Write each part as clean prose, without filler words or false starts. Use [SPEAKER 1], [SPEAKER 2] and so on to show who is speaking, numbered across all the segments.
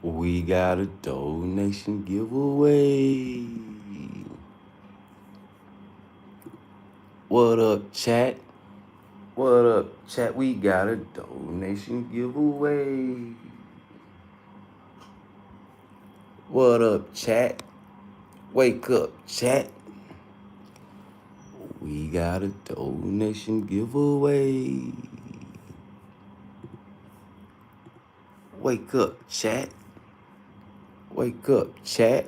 [SPEAKER 1] We got a donation giveaway. What up, chat? What up, chat? We got a donation giveaway. What up, chat? Wake up, chat. We got a donation giveaway. Wake up, chat. Wake up, chat.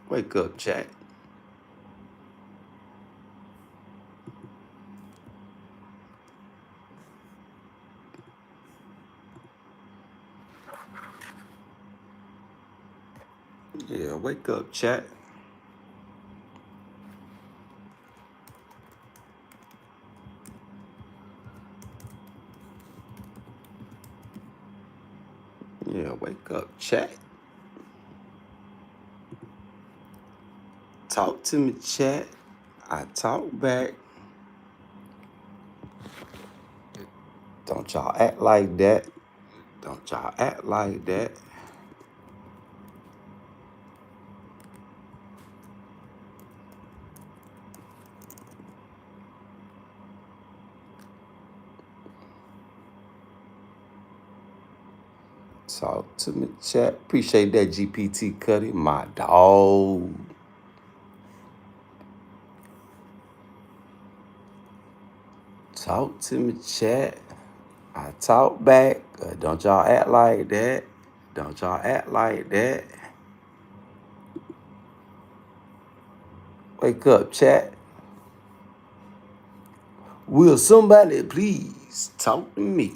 [SPEAKER 1] Wake up, chat. Yeah, wake up, chat. Yeah, wake up, chat. Talk to me, chat. I talk back. Don't y'all act like that. Don't y'all act like that. Talk to me, chat. Appreciate that, G.P.TKutty, my dog. Talk to me, chat. I talk back. Don't y'all act like that. Don't y'all act like that. Wake up, chat. Will somebody please talk to me?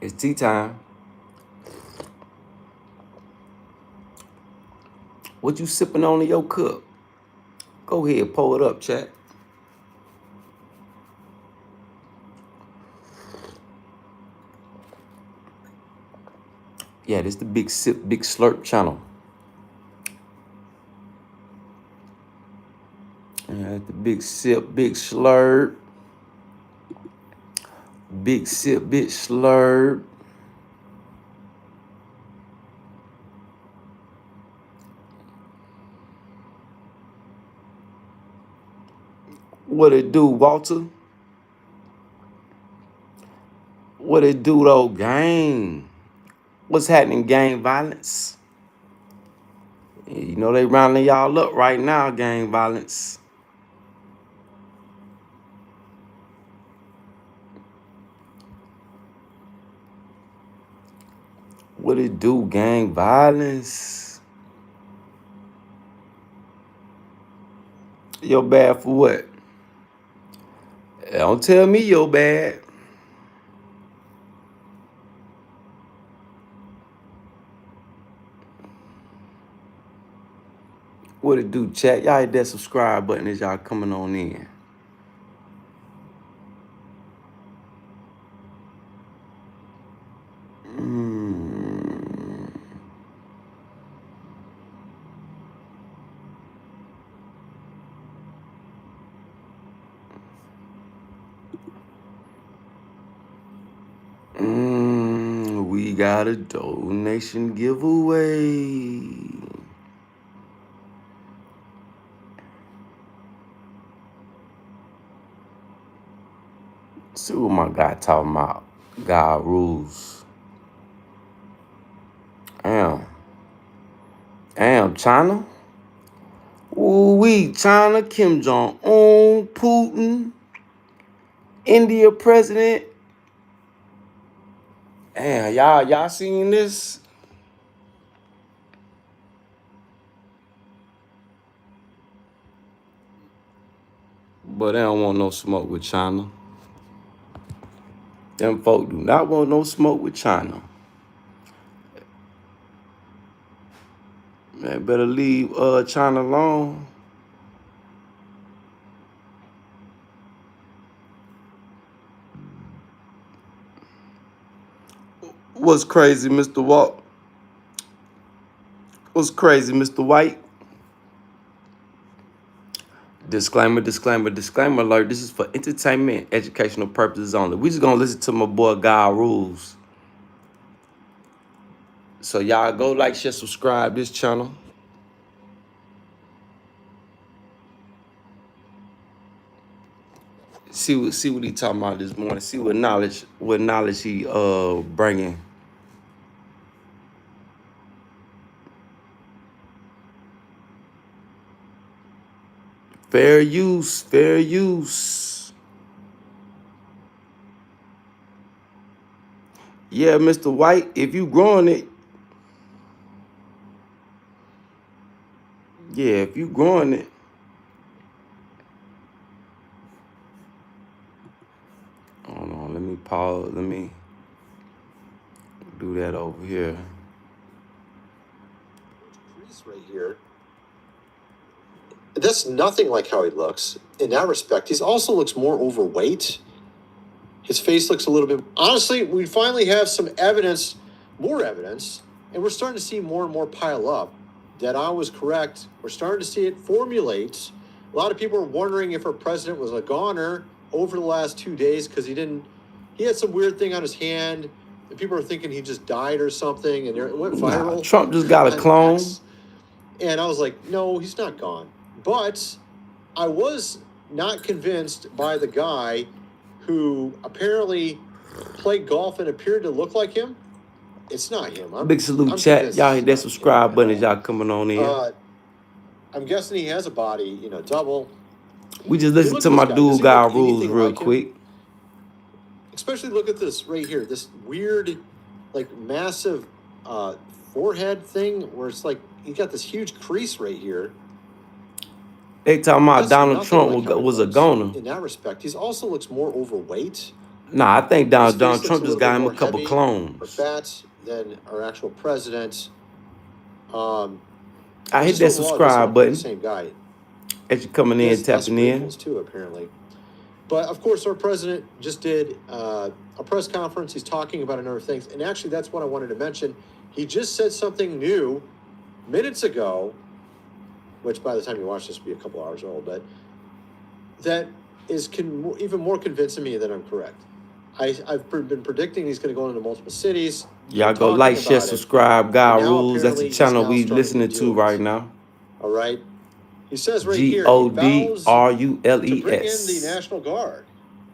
[SPEAKER 1] It's tea time. What you sipping on in your cup? Go ahead, pour it up, chat. Yeah, this the Big Sip, Big Slurp channel. Yeah, the Big Sip, Big Slurp. Big Sip, Big Slurp. What it do, Walter? What it do, though, gang? What's happening, gang violence? You know they rounding y'all up right now, gang violence. What it do, gang violence? Yo bad for what? Don't tell me yo bad. What it do, chat? Y'all hit that subscribe button as y'all coming on in. We got a donation giveaway. See what my guy talking about. God rules. Damn, China. Ooh-wee, China, Kim Jong-un, Putin, India president. Damn, y'all seen this? But they don't want no smoke with China. Them folk do not want no smoke with China. Man, better leave China alone. What's crazy, Mr. Walt? What's crazy, Mr. White? Disclaimer, disclaimer, disclaimer alert. This is for entertainment, educational purposes only. We just gonna listen to my boy God Rules. So y'all go like, share, subscribe this channel. See what he talking about this morning. See what knowledge he bringing. Fair use, fair use. Yeah, Mr. White, if you growing it, yeah, if you growing it. Hold on, let me pause. Let me do that over here.
[SPEAKER 2] Crease right here. That's nothing like how he looks. In that respect, he also looks more overweight. His face looks a little bit... Honestly, we finally have some evidence, more evidence, and we're starting to see more and more pile up that I was correct. We're starting to see it formulate. A lot of people are wondering if our president was a goner over the last 2 days because he had some weird thing on his hand, and people are thinking he just died or something, and it went viral.
[SPEAKER 1] Nah, Trump just got a clone.
[SPEAKER 2] And I was like, no, he's not gone. But I was not convinced by the guy who apparently played golf and appeared to look like him. It's not him.
[SPEAKER 1] Big salute, chat. Y'all hit that subscribe button as y'all coming on in.
[SPEAKER 2] I'm guessing he has a body, double.
[SPEAKER 1] We just listened to my dude God Rules real quick.
[SPEAKER 2] Especially look at this right here. This weird, like, massive forehead thing where it's like he got this huge crease right here.
[SPEAKER 1] They talking about Donald Trump was a goner.
[SPEAKER 2] In that respect, he also looks more overweight.
[SPEAKER 1] Nah, I think Donald Trump just got him a couple clones.
[SPEAKER 2] Or fat than our actual president.
[SPEAKER 1] I hit that subscribe button.
[SPEAKER 2] Same guy.
[SPEAKER 1] As you coming in, tapping in.
[SPEAKER 2] Too, apparently. But of course, our president just did a press conference. He's talking about a number of things, and actually, that's what I wanted to mention. He just said something new minutes ago, which by the time you watch this will be a couple hours old, but that is even more convincing me that I'm correct. I've been predicting he's going to go into multiple cities.
[SPEAKER 1] Y'all go like, share, subscribe. God Rules. That's the channel we listening to right now.
[SPEAKER 2] All right. He says right here,
[SPEAKER 1] GODRULES.
[SPEAKER 2] to bring in the National Guard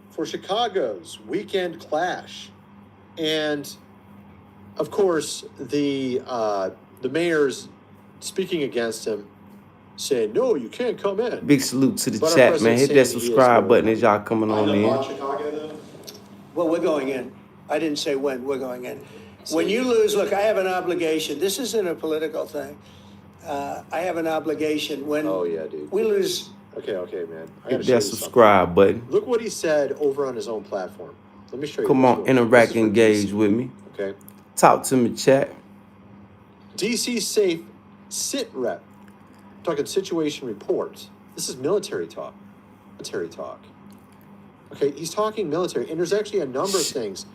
[SPEAKER 2] for Chicago's weekend clash. And, of course, the mayor's speaking against him, saying, no, you can't come in.
[SPEAKER 1] Big salute to the chat, man. Hit that subscribe button as y'all coming on in.
[SPEAKER 3] Chicago, though? Well, we're going in. I didn't say when. We're going in. When you lose, look, I have an obligation. This isn't a political thing. I have an obligation when we lose.
[SPEAKER 2] Okay, man.
[SPEAKER 1] Hit that subscribe button.
[SPEAKER 2] Look what he said over on his own platform. Let me show you.
[SPEAKER 1] Come on, interact, engage with me.
[SPEAKER 2] Okay.
[SPEAKER 1] Talk to me, chat.
[SPEAKER 2] DC safe sit rep. I'm talking situation report. This is military talk. Military talk. Okay, he's talking military, and there's actually a number of things.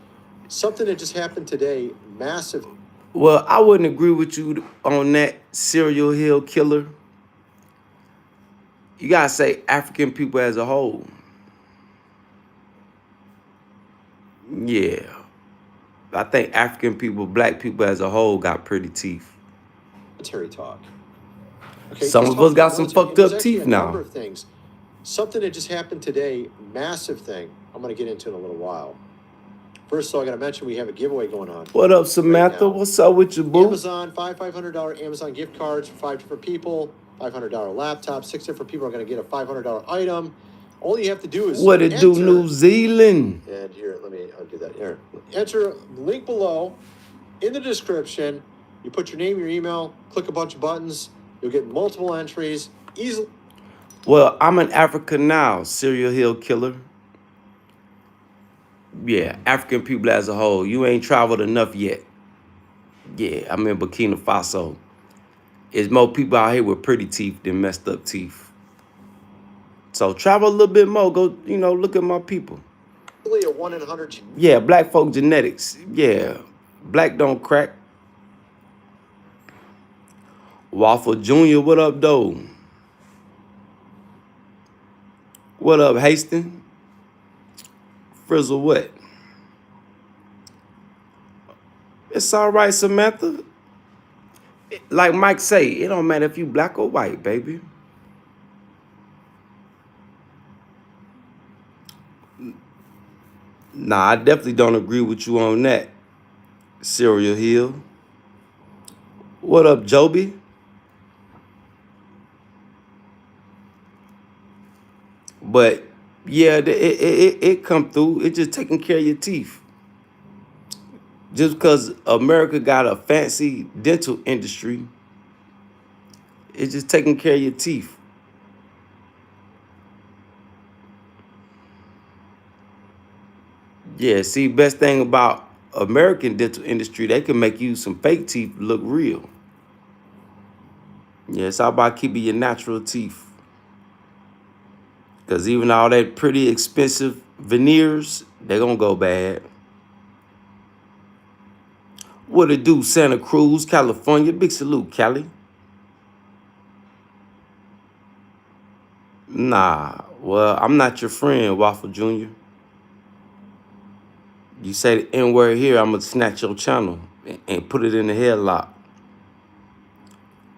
[SPEAKER 2] Something that just happened today, massive.
[SPEAKER 1] Well, I wouldn't agree with you on that serial hill killer. You gotta say African people as a whole. Yeah. I think African people, black people as a whole got pretty teeth.
[SPEAKER 2] Military talk. Okay,
[SPEAKER 1] some of us got some fucked up teeth now.
[SPEAKER 2] Number of things. Something that just happened today, massive thing. I'm going to get into in a little while. First of all, I got to mention we have a giveaway going on.
[SPEAKER 1] What up, Samantha? What's up with you, boo?
[SPEAKER 2] Amazon, $500 Amazon gift cards for 5 different people. $500 laptop. 6 different people are going to get a $500 item. All you have to do is
[SPEAKER 1] what it do, New Zealand?
[SPEAKER 2] And here, let me undo that. Here, enter the link below in the description. You put your name, your email, click a bunch of buttons. You'll get multiple entries easily.
[SPEAKER 1] Well, I'm in Africa now, serial hill killer. Yeah, African people as a whole. You ain't traveled enough yet. Yeah, I'm in Burkinafaso. There's more people out here with pretty teeth than messed up teeth. So travel a little bit more. Go, look at my people.
[SPEAKER 2] Really a 1 in 100.
[SPEAKER 1] Yeah, black folk genetics. Yeah, black don't crack. Waffle Jr., what up, though? What up, Haston? Frizzle, what? It's all right, Samantha. Like Mike say, it don't matter if you black or white, baby. Nah, I definitely don't agree with you on that, Serial Hill. What up, Joby? But yeah, it come through. It just taking care of your teeth. Just because America got a fancy dental industry, it's just taking care of your teeth. Yeah, see, best thing about American dental industry, they can make you some fake teeth look real. Yeah, it's all about keeping your natural teeth. Because even all that pretty expensive veneers, they're going to go bad. What it do, Santa Cruz, California? Big salute, Cali. Nah, well, I'm not your friend, Waffle Jr. You say the N-word here, I'm going to snatch your channel and put it in the headlock.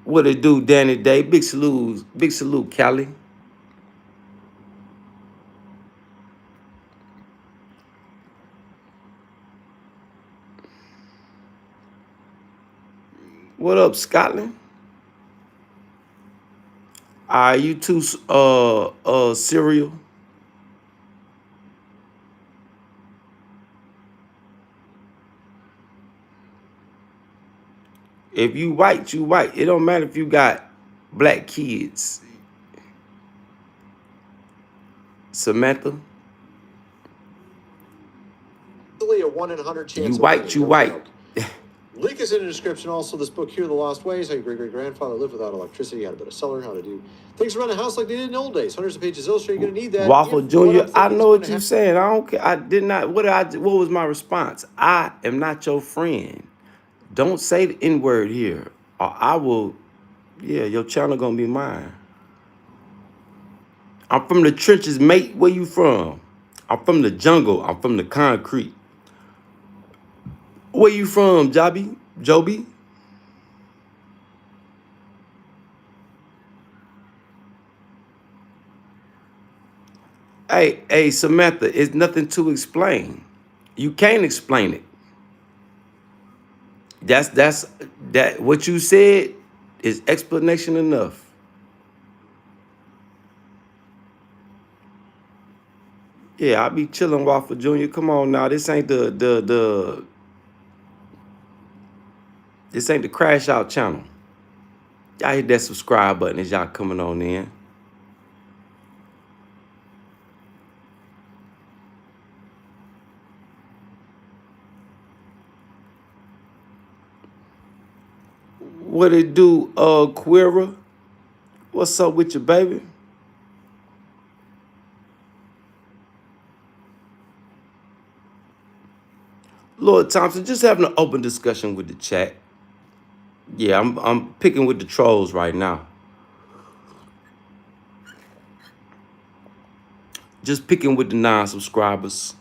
[SPEAKER 1] What it do, Danny Day? Big salute, Cali. What up, Scotland? Are you too cereal? If you white, you white. It don't matter if you got black kids. Samantha,
[SPEAKER 2] A 1 in 100 chance.
[SPEAKER 1] you
[SPEAKER 2] of
[SPEAKER 1] white,
[SPEAKER 2] winning,
[SPEAKER 1] you
[SPEAKER 2] no
[SPEAKER 1] white.
[SPEAKER 2] joke. Link is in the description. Also, this book here, The Lost Ways, how your great-great-grandfather lived without electricity, how to build a cellar, how to do things around the house like they did in the old days. Hundreds of pages illustrated. You're going to need that.
[SPEAKER 1] Waffle
[SPEAKER 2] If what
[SPEAKER 1] Jr.,
[SPEAKER 2] I'm
[SPEAKER 1] I
[SPEAKER 2] thinking is
[SPEAKER 1] know
[SPEAKER 2] going
[SPEAKER 1] what
[SPEAKER 2] to
[SPEAKER 1] you
[SPEAKER 2] happen.
[SPEAKER 1] saying. I don't care. I did not. What was my response? I am not your friend. Don't say the N-word here, or I will. Yeah, your channel gonna be mine. I'm from the trenches, mate. Where you from? I'm from the jungle. I'm from the concrete. Where you from, Joby? Hey, Samantha, it's nothing to explain. You can't explain it. That what you said is explanation enough. Yeah, I be chilling, Waffle Jr. Come on now. This ain't this ain't the crash out channel. Y'all hit that subscribe button as y'all coming on in. What it do, Queera? What's up with you, baby? Lord Thompson, just having an open discussion with the chat. Yeah, I'm picking with the trolls right now. Just picking with the non-subscribers.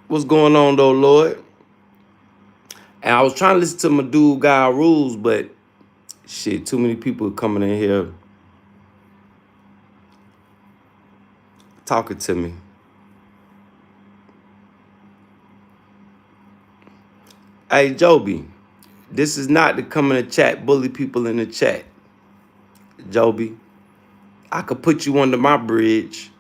[SPEAKER 1] What's going on though, Lord? And I was trying to listen to my dude guy rules, but shit, too many people coming in here talking to me. Hey, Joby, this is not to come in the chat, bully people in the chat. Joby, I could put you under my bridge.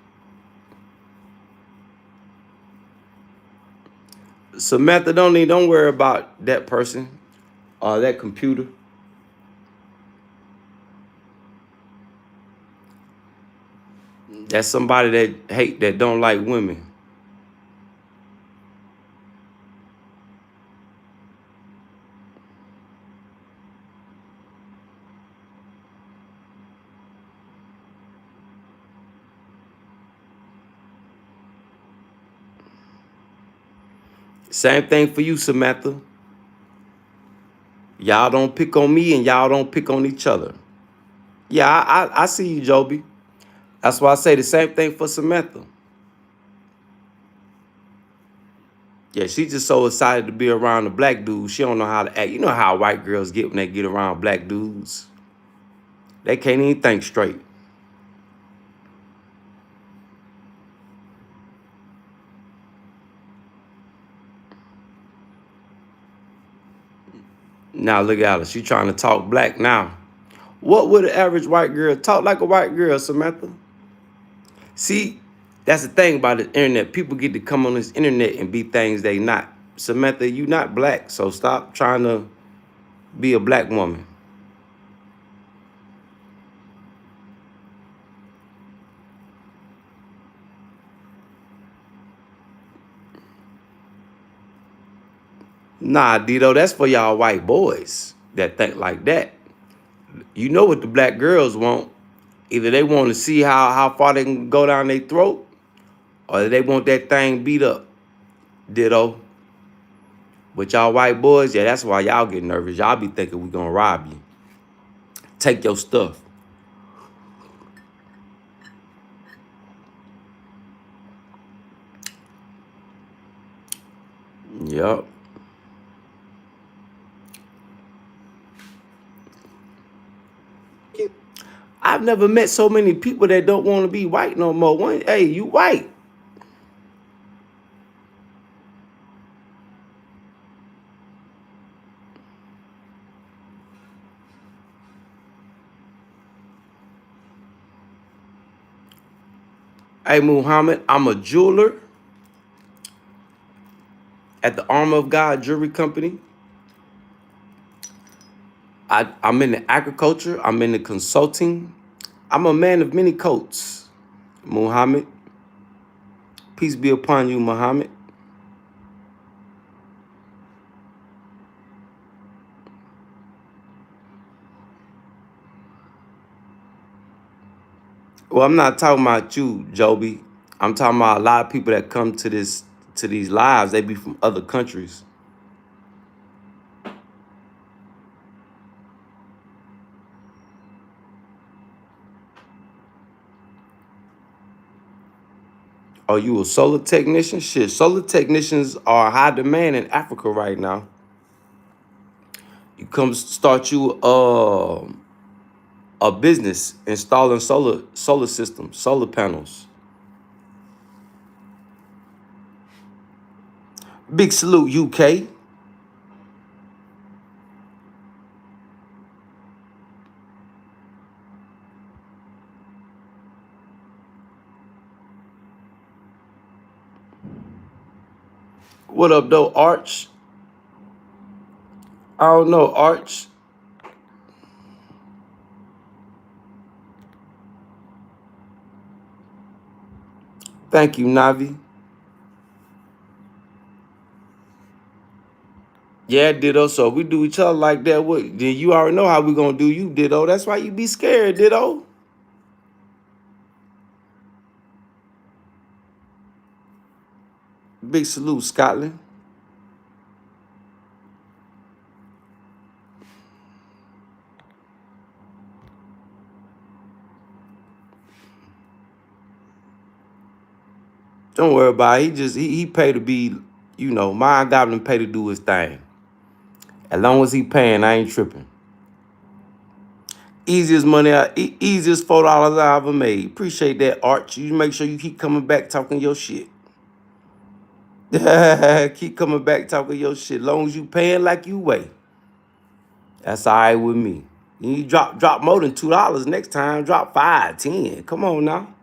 [SPEAKER 1] Samantha, don't worry about that person or that computer. That's somebody that don't like women. Same thing for you, Samantha. Y'all don't pick on me and y'all don't pick on each other. Yeah, I see you, Joby. That's why I say the same thing for Samantha. Yeah, she just so excited to be around the black dudes. She don't know how to act. You know how white girls get when they get around black dudes. They can't even think straight. Now look at her. She trying to talk black now. What would an average white girl talk like a white girl, Samantha? See, that's the thing about the internet. People get to come on this internet and be things they not. Samantha, you not black, so stop trying to be a black woman. Nah, Dito, that's for y'all white boys that think like that. You know what the black girls want. Either they want to see how far they can go down their throat, or they want that thing beat up. Ditto. But y'all white boys, yeah, that's why y'all get nervous. Y'all be thinking we gonna rob you. Take your stuff. Yup. I've never met so many people that don't want to be white no more. Hey, you white. Hey, Muhammad, I'm a jeweler at the Armor of God Jewelry Company. I'm in the agriculture. I'm in the consulting. I'm a man of many coats, Muhammad. Peace be upon you, Muhammad. Well, I'm not talking about you, Joby. I'm talking about a lot of people that come to these lives. They be from other countries. Are you a solar technician? Shit, solar technicians are high demand in Africa right now. You come start you a business installing solar systems, solar panels. Big salute, UK. What up, though, Arch? I don't know, Arch. Thank you, Navi. Yeah, Ditto. So if we do each other like that, what? Then you already know how we gonna do you, Ditto. That's why you be scared, Ditto. Big salute, Scotland. Don't worry about it. He paid to be, Mind Goblin pay to do his thing. As long as he paying, I ain't tripping. Easiest easiest $4 I ever made. Appreciate that, Arch. You make sure you keep coming back talking your shit. Keep coming back talking your shit. Long as you paying like you weigh. That's all right with me. You drop more than $2 next time. Drop 5, 10. Come on now.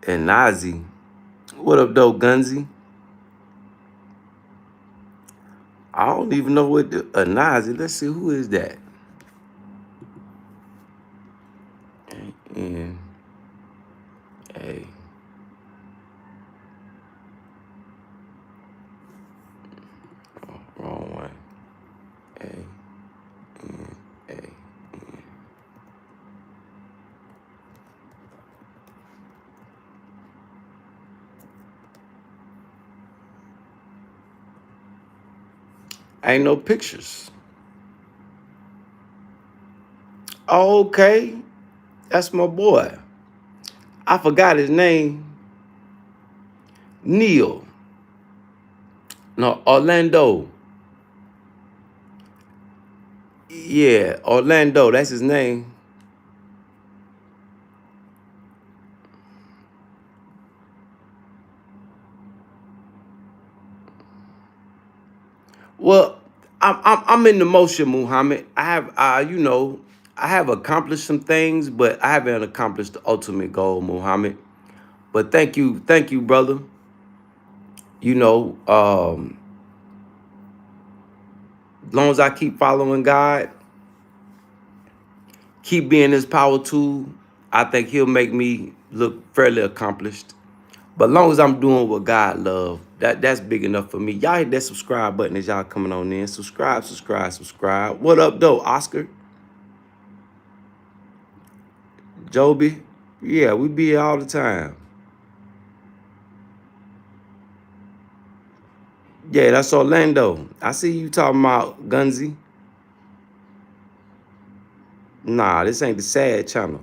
[SPEAKER 1] And Nazi. What up, though, Gunzy? I don't even know what a Nazi. Let's see, who is that? And hey. Wrong one. Hey. Ain't no pictures. Oh, okay. That's my boy. I forgot his name. Neil. No, Orlando. Yeah, Orlando. That's his name. Well, I'm in the motion, Muhammad. I have you know, I have accomplished some things, but I haven't accomplished the ultimate goal, Muhammad. But thank you, brother. You know, as long as I keep following God, keep being his power tool, I think he'll make me look fairly accomplished. But long as I'm doing what God love, that's big enough for me. Y'all hit that subscribe button as y'all coming on in. Subscribe. What up, though, Oscar? Joby? Yeah, we be here all the time. Yeah, that's Orlando. I see you talking about Gunzy. Nah, this ain't the sad channel.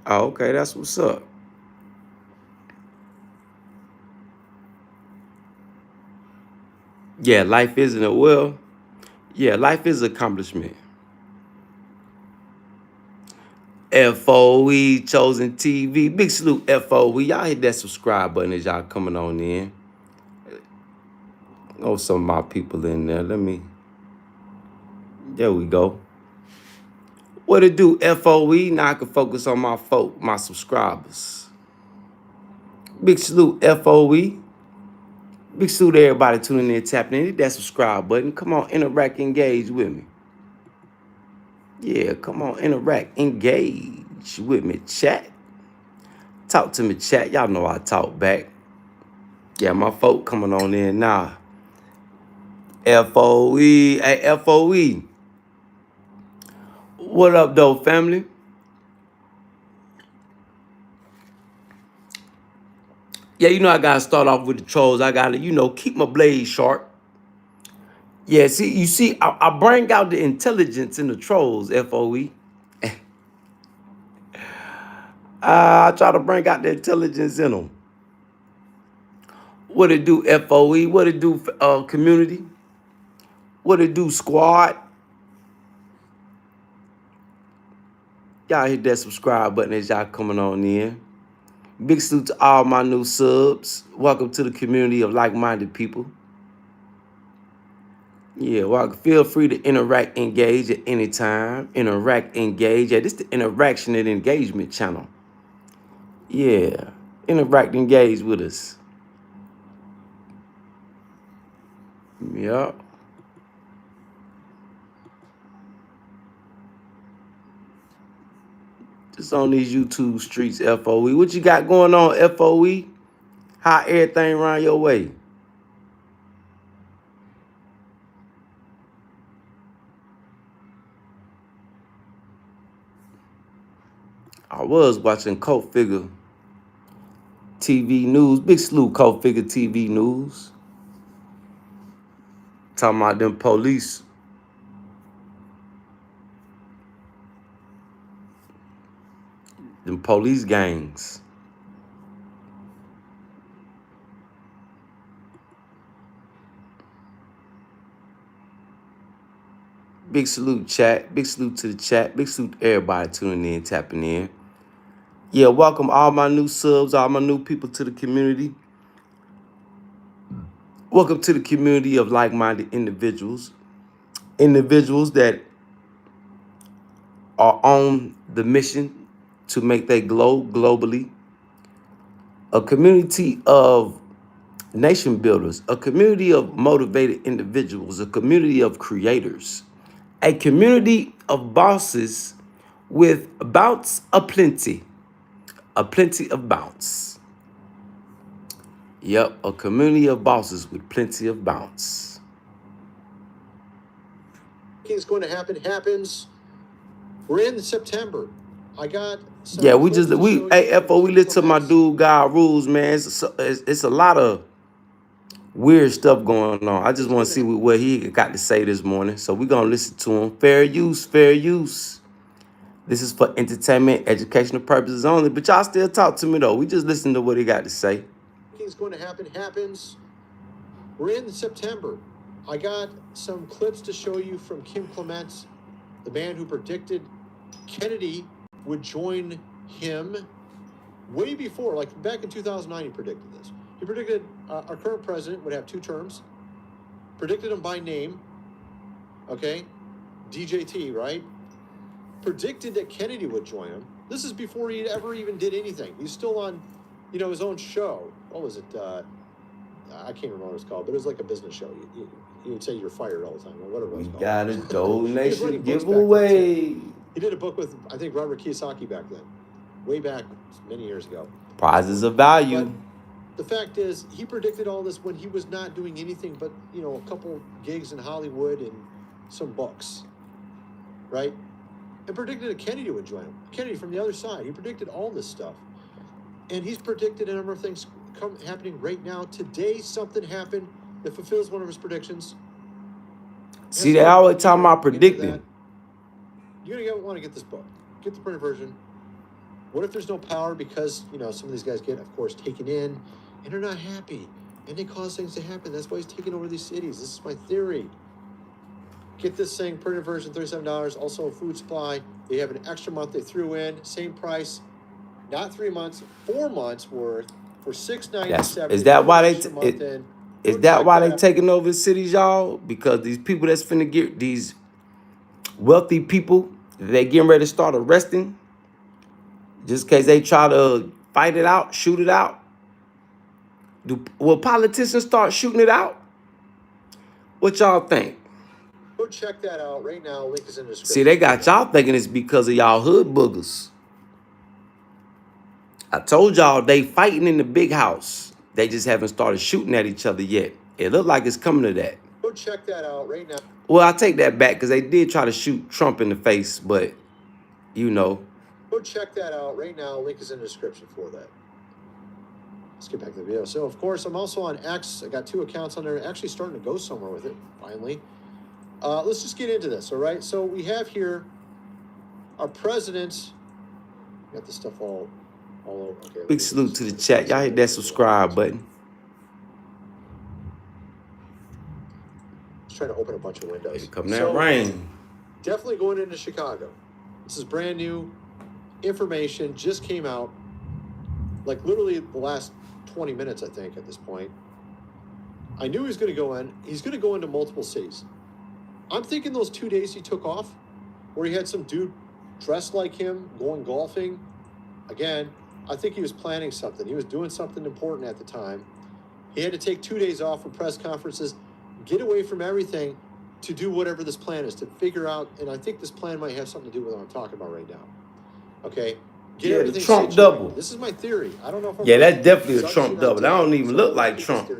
[SPEAKER 1] Oh, okay, that's what's up. Yeah, life isn't a well. Yeah, life is accomplishment. FOE Chosen TV. Big salute, FOE. Y'all hit that subscribe button as y'all coming on in. Oh, some of my people in there. There we go. What it do, FOE? Now I can focus on my subscribers. Big salute, FOE. Big salute to everybody tuning in, tapping in. Hit that subscribe button. Come on, interact, engage with me. Yeah, come on, interact, engage with me, chat. Talk to me, chat. Y'all know I talk back. Yeah, my folk coming on in now. FOE. Hey, FOE. What up, though, family? Yeah, you know I gotta start off with the trolls. I gotta, keep my blade sharp. Yeah, see, I bring out the intelligence in the trolls, FOE. I try to bring out the intelligence in them. What it do, FOE? What it do, community? What it do, squad? Y'all hit that subscribe button as y'all coming on in. Big salute to all my new subs. Welcome to the community of like-minded people. Yeah, well, feel free to interact, engage at any time. Interact, engage. Yeah, this is the interaction and engagement channel. Yeah, interact, engage with us. Yup. Just on these YouTube streets, FOE. What you got going on, FOE? How everything around your way? I was watching Cult Figure TV news. Big salute, Cult Figure TV news. Talking about them police. Them police gangs. Big salute, chat. Big salute to the chat. Big salute to everybody tuning in, tapping in. Yeah, welcome all my new subs, all my new people to the community. Welcome to the community of like-minded individuals. Individuals that are on the mission to make their glow globally. A community of nation builders, a community of motivated individuals, a community of creators, a community of bosses with bounce aplenty of bounce. Yep, a community of bosses with plenty of bounce.
[SPEAKER 2] Is going to happen happens. We're in September. I got some
[SPEAKER 1] Yeah,
[SPEAKER 2] we
[SPEAKER 1] listen to my dude God Rules, man. It's a lot of Weird stuff going on. I just want to see what he got to say this morning. So we're going to listen to him. Fair use, fair use. This is for entertainment, educational purposes only. But y'all still talk to me, though. We just listen to what he got to say.
[SPEAKER 2] It's going to happen, happens. We're in September. I got some clips to show you from Kim Clements, the man who predicted Kennedy would join him way before, like back in 2009, he predicted this. He predicted our current president would have 2 terms, predicted him by name, okay? DJT, right? Predicted that Kennedy would join him. This is before he ever even did anything. He's still on, his own show. What was it? I can't remember what it's called, but it was like a business show. You would say you're fired all the time, or whatever it was called.
[SPEAKER 1] Got a donation giveaway.
[SPEAKER 2] He did a book with, I think, Robert Kiyosaki back then, way back many years ago.
[SPEAKER 1] Prizes of value.
[SPEAKER 2] But the fact is, he predicted all this when he was not doing anything but, a couple gigs in Hollywood and some books, right? And predicted that Kennedy would join him. Kennedy from the other side. He predicted all this stuff. And he's predicted a number of things happening right now. Today, something happened that fulfills one of his predictions.
[SPEAKER 1] See, they always talking about predicting.
[SPEAKER 2] You're going to want to get this book. Get the printed version. What if there's no power because, some of these guys get, of course, taken in, and they're not happy, and they cause things to happen. That's why he's taking over these cities. This is my theory. Get this thing, printed version, $37. Also a food supply. They have an extra month they threw in. Same price. Not 3 months, 4 months worth for $6.97.
[SPEAKER 1] Is that why they taking over the cities, y'all? Because these people that's finna get, these wealthy people, they getting ready to start arresting just in case they try to fight it out, shoot it out. Will politicians start shooting it out? What y'all think?
[SPEAKER 2] Go check that out right now. Link is in the description.
[SPEAKER 1] See, they got y'all thinking it's because of y'all hood boogers. I told y'all they fighting in the big house. They just haven't started shooting at each other yet. It looked like it's coming to that.
[SPEAKER 2] Go check that out right now.
[SPEAKER 1] Well, I take that back because they did try to shoot Trump in the face, but
[SPEAKER 2] Go check that out right now. Link is in the description for that. Let's get back to the video. So, of course, I'm also on X. I got 2 accounts on there. Actually starting to go somewhere with it, finally. Let's just get into this, all right? So we have here our president. Got this stuff all over. Okay,
[SPEAKER 1] big salute to the chat. Y'all hit that subscribe button.
[SPEAKER 2] Just trying to open a bunch of windows.
[SPEAKER 1] Here come that rain.
[SPEAKER 2] Definitely going into Chicago. This is brand new information. Just came out. Like literally the last 20 minutes, I think, at this point. I knew he was going to go in. He's going to go into multiple cities. I'm thinking those 2 days he took off, where he had some dude dressed like him going golfing. Again, I think he was planning something. He was doing something important at the time. He had to take 2 days off from press conferences, get away from everything to do whatever this plan is, to figure out, and I think this plan might have something to do with what I'm talking about right now. Okay? Get everything
[SPEAKER 1] the Trump
[SPEAKER 2] situated.
[SPEAKER 1] double.
[SPEAKER 2] This is my theory. I don't know if I'm
[SPEAKER 1] that's definitely a Trump double. That don't even look like Trump.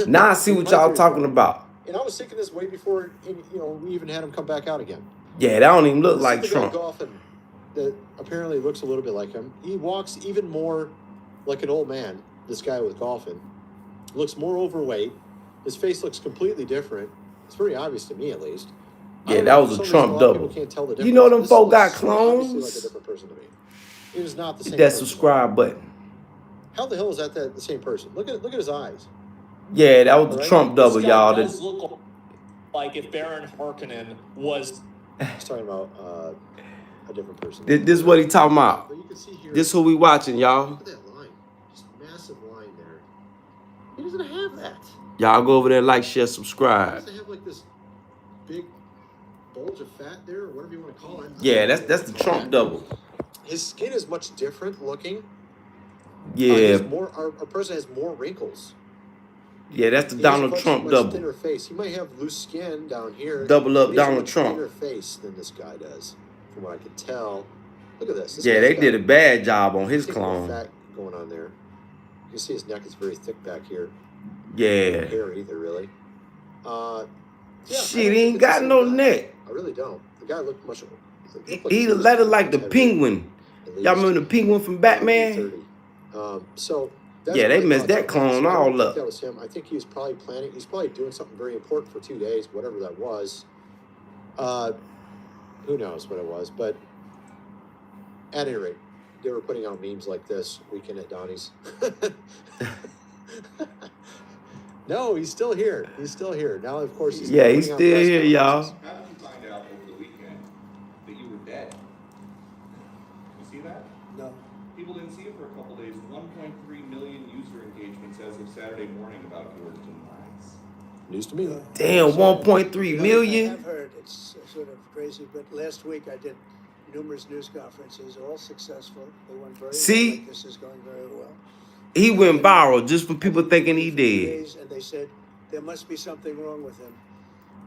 [SPEAKER 1] Now I see what y'all talking about.
[SPEAKER 2] And I was thinking this way before, we even had him come back out again.
[SPEAKER 1] Yeah, that don't even look like Trump.
[SPEAKER 2] Golfing that apparently looks a little bit like him. He walks even more like an old man. This guy with golfing looks more overweight. His face looks completely different. It's very obvious to me, at least.
[SPEAKER 1] Yeah, that was a Trump double.
[SPEAKER 2] Can't tell the
[SPEAKER 1] you know them folk got
[SPEAKER 2] so
[SPEAKER 1] clones.
[SPEAKER 2] like a different person to me. It is not the same.
[SPEAKER 1] Hit that subscribe button.
[SPEAKER 2] How the hell is that the same person? Look at his eyes.
[SPEAKER 1] Yeah, that was the Trump double, y'all.
[SPEAKER 4] Does look like if Baron Harkonnen was.
[SPEAKER 2] He's talking about a different person.
[SPEAKER 1] This is what he talking about.
[SPEAKER 2] But you can see here.
[SPEAKER 1] This who we watching, y'all.
[SPEAKER 2] Look at that line. Just massive line there. He doesn't have that.
[SPEAKER 1] Y'all go over there, like, share, subscribe.
[SPEAKER 2] He doesn't have like this big bulge of fat there, or whatever you want to call it.
[SPEAKER 1] Yeah, that's the Trump double.
[SPEAKER 2] His skin is much different looking.
[SPEAKER 1] Yeah.
[SPEAKER 2] Our president has more wrinkles.
[SPEAKER 1] Yeah, that's the Donald Trump double.
[SPEAKER 2] Thinner face. He might have loose skin down here.
[SPEAKER 1] Double up
[SPEAKER 2] Donald
[SPEAKER 1] Donald Trump.
[SPEAKER 2] Thinner face than this guy does, from what I can tell. Look at this.
[SPEAKER 1] Yeah, they did a bad job on his clone.
[SPEAKER 2] Fat going on there. You can see his neck is very thick back here.
[SPEAKER 1] Yeah.
[SPEAKER 2] No hair either, really.
[SPEAKER 1] Shit, he ain't got no neck.
[SPEAKER 2] I really don't. The guy looked much.
[SPEAKER 1] He the letter like the penguin. Y'all remember the penguin from Batman?
[SPEAKER 2] So
[SPEAKER 1] Yeah, they
[SPEAKER 2] my
[SPEAKER 1] messed
[SPEAKER 2] thoughts
[SPEAKER 1] that
[SPEAKER 2] on
[SPEAKER 1] clone
[SPEAKER 2] So I don't
[SPEAKER 1] all
[SPEAKER 2] think
[SPEAKER 1] up.
[SPEAKER 2] that was him. I think he was probably planning. He's probably doing something very important for 2 days, whatever that was. Who knows what it was? But at any rate, they were putting out memes like this weekend at Donnie's. No, he's still here. He's still here. Now, of course, he's
[SPEAKER 1] Yeah, he's
[SPEAKER 2] putting out
[SPEAKER 1] still
[SPEAKER 2] press
[SPEAKER 1] here, y'all.
[SPEAKER 2] conferences.
[SPEAKER 5] How did you find out over the weekend that you were dead? You see that?
[SPEAKER 3] No.
[SPEAKER 5] People didn't see it for a couple days. 1.3 million user engagements as of Saturday morning about your demise.
[SPEAKER 2] News to me.
[SPEAKER 1] Damn, 1.3
[SPEAKER 3] I
[SPEAKER 1] million?
[SPEAKER 3] have heard, it's sort of crazy, but last week I did numerous news conferences, all successful. They went very
[SPEAKER 1] See?
[SPEAKER 3] well. Like this is going very well.
[SPEAKER 1] He went viral just from people thinking he dead.
[SPEAKER 3] And they said there must be something wrong with him.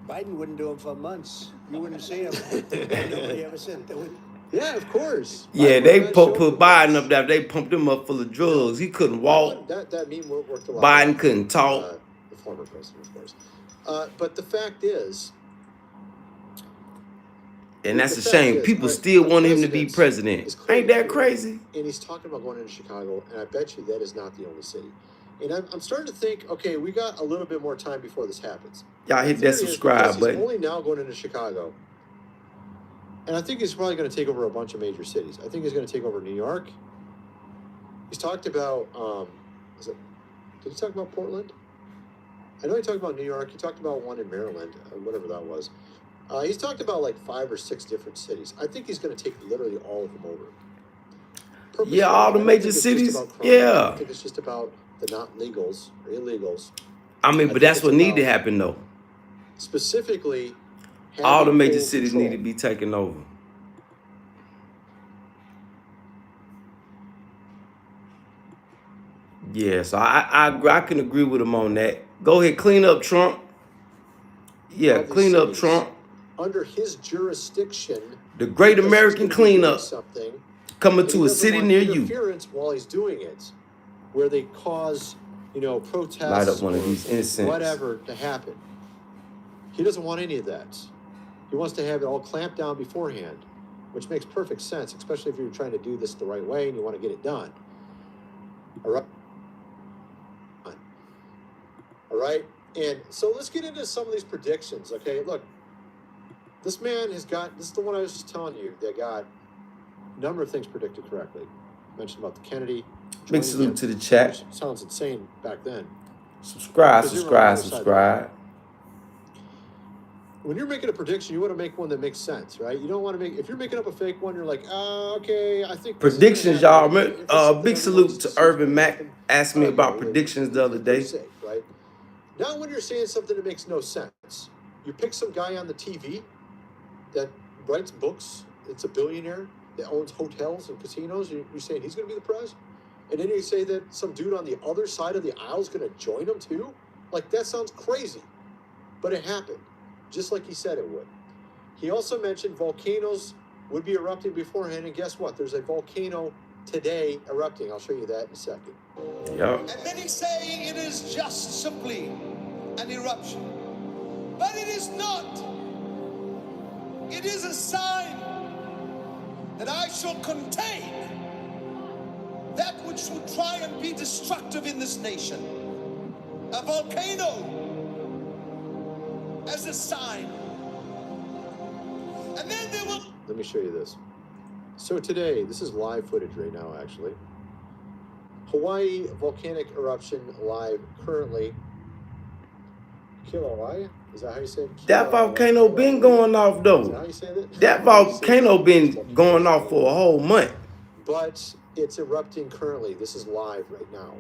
[SPEAKER 3] Biden wouldn't do him for months. You wouldn't see him. Nobody ever said that.
[SPEAKER 2] Yeah, of course.
[SPEAKER 1] Yeah,
[SPEAKER 2] Biden
[SPEAKER 1] they
[SPEAKER 2] would not show
[SPEAKER 1] put
[SPEAKER 2] for
[SPEAKER 1] Biden
[SPEAKER 2] months.
[SPEAKER 1] up there. They pumped him up full of drugs. He couldn't walk.
[SPEAKER 2] That meme worked a lot.
[SPEAKER 1] Biden couldn't talk.
[SPEAKER 2] The former president, of course. But the fact is,
[SPEAKER 1] And that's a shame. People still want him to be president. Ain't that crazy?
[SPEAKER 2] And he's talking about going into Chicago, and I bet you that is not the only city. And I'm starting to think, okay, we got a little bit more time before this happens.
[SPEAKER 1] Y'all hit that subscribe button.
[SPEAKER 2] He's only now going into Chicago. And I think he's probably going to take over a bunch of major cities. I think he's going to take over New York. He's talked about, did he talk about Portland? I know he talked about New York. He talked about one in Maryland, whatever that was. He's talked about like 5 or 6 different cities. I think he's going to take literally all of them over. Purposely,
[SPEAKER 1] Yeah, all the major cities. Yeah.
[SPEAKER 2] I think it's just about the not legals or illegals.
[SPEAKER 1] I mean, but that's what need to happen, though.
[SPEAKER 2] Specifically,
[SPEAKER 1] all the major cities need to be taken over. Yeah, so I can agree with him on that. Go ahead, clean up Trump. Yeah, clean up Trump.
[SPEAKER 2] Under his jurisdiction,
[SPEAKER 1] the Great American Cleanup coming to a city near you.
[SPEAKER 2] Interference while he's doing it, where they cause, protests,
[SPEAKER 1] light up one of these incense,
[SPEAKER 2] whatever to happen. He doesn't want any of that. He wants to have it all clamped down beforehand, which makes perfect sense, especially if you're trying to do this the right way and you want to get it done. All right. All right. And so let's get into some of these predictions. Okay, look, this man has got, this is the one I was just telling you, they got a number of things predicted correctly. I mentioned about the Kennedy.
[SPEAKER 1] Big salute to the chat.
[SPEAKER 2] Sounds insane back then.
[SPEAKER 1] Subscribe.
[SPEAKER 2] When you're making a prediction, you want to make one that makes sense, right? You don't want to make, if you're making up a fake one, you're like, okay, I think
[SPEAKER 1] predictions, y'all. Big salute to Urban Mac. Asked me about predictions the other day.
[SPEAKER 2] Right? Not when you're saying something that makes no sense. You pick some guy on the TV that writes books. It's a billionaire that owns hotels and casinos. You're saying he's going to be the president? And then you say that some dude on the other side of the aisle is going to join him too? Like, that sounds crazy. But it happened, just like he said it would. He also mentioned volcanoes would be erupting beforehand, and guess what? There's a volcano today erupting. I'll show you that in a second.
[SPEAKER 1] Yeah.
[SPEAKER 6] And many say it is just simply an eruption. But it is not. It is a sign that I shall contain that which will try and be destructive in this nation. A volcano as a sign. And then there will...
[SPEAKER 2] Let me show you this. So today, this is live footage right now, actually. Hawaii volcanic eruption live currently. Kilauea? Is that how you say it?
[SPEAKER 1] That volcano been going off, though.
[SPEAKER 2] Is that how you say it?
[SPEAKER 1] That volcano been going off for a whole month.
[SPEAKER 2] But it's erupting currently. This is live right now.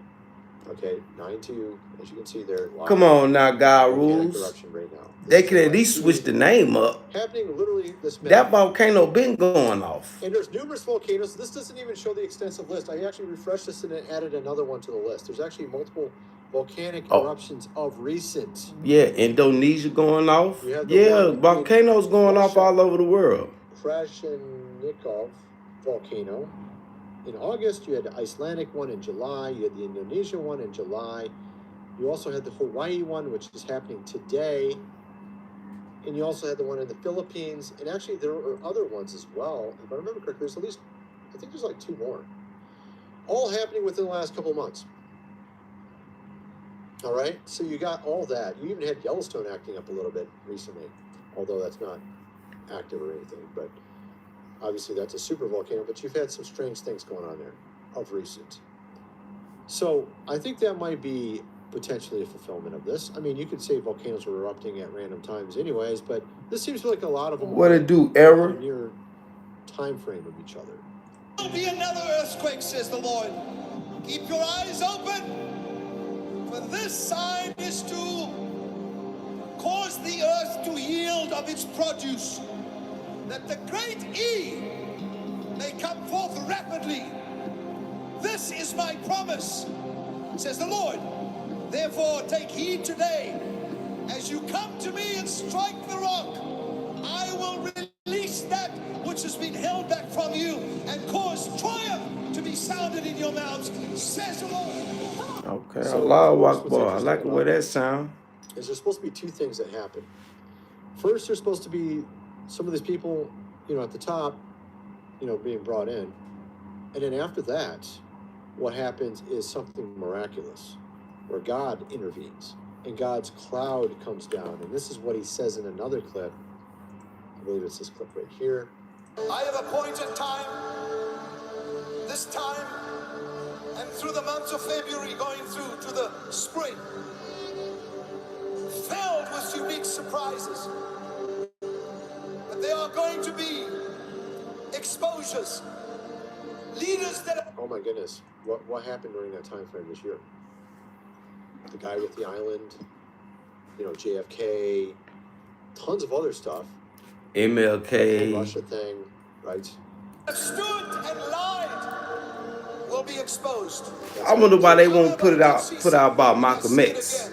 [SPEAKER 2] Okay, 9/2, as you can see there. Live.
[SPEAKER 1] Come on now, God rules.
[SPEAKER 2] Eruption right now.
[SPEAKER 1] They can at least switch the name up.
[SPEAKER 2] Happening literally this minute.
[SPEAKER 1] That volcano been going off.
[SPEAKER 2] And there's numerous volcanoes. This doesn't even show the extensive list. I actually refreshed this and added another one to the list. There's actually multiple volcanic eruptions of recent.
[SPEAKER 1] Yeah, Indonesia going off. Yeah, volcanoes going off all over the world.
[SPEAKER 2] Krashenikov volcano. In August, you had the Icelandic one in July. You had the Indonesia one in July. You also had the Hawaii one, which is happening today. And you also had the one in the Philippines. And actually, there are other ones as well. If I remember correctly, there's at least, I think there's like 2 more. All happening within the last couple of months. All right, so you got all that. You even had Yellowstone acting up a little bit recently, although that's not active or anything. But obviously that's a super volcano, but you've had some strange things going on there of recent. So I think that might be potentially a fulfillment of this. I mean, you could say volcanoes were erupting at random times anyways, but this seems like a lot of them
[SPEAKER 1] What it do, error?
[SPEAKER 2] near time frame of each other.
[SPEAKER 6] There'll be another earthquake, says the Lord. Keep your eyes open, for this sign is to cause the earth to yield of its produce, that the great E may come forth rapidly. This is my promise, says the Lord. Therefore, take heed today. As you come to me and strike the rock, I will release that which has been held back from you and cause triumph to be sounded in your mouths, says the Lord.
[SPEAKER 1] Okay,
[SPEAKER 2] So,
[SPEAKER 1] Allahu
[SPEAKER 2] what's
[SPEAKER 1] Akbar. I like the way that sound.
[SPEAKER 2] There's supposed to be two things that happen. First, there's supposed to be some of these people, at the top, being brought in. And then after that, what happens is something miraculous, where God intervenes and God's cloud comes down. And this is what he says in another clip. I believe it's this clip right here.
[SPEAKER 6] I have appointed time, this time, and through the months of February going through to the spring, filled with unique surprises. But there are going to be exposures, leaders that are...
[SPEAKER 2] Oh my goodness, what happened during that time frame this year? The guy with the island, JFK, tons of other stuff. The
[SPEAKER 1] MLK.
[SPEAKER 2] Russia thing, right?
[SPEAKER 6] have stood and lied will be exposed.
[SPEAKER 1] I wonder why they won't put out about Malcolm X.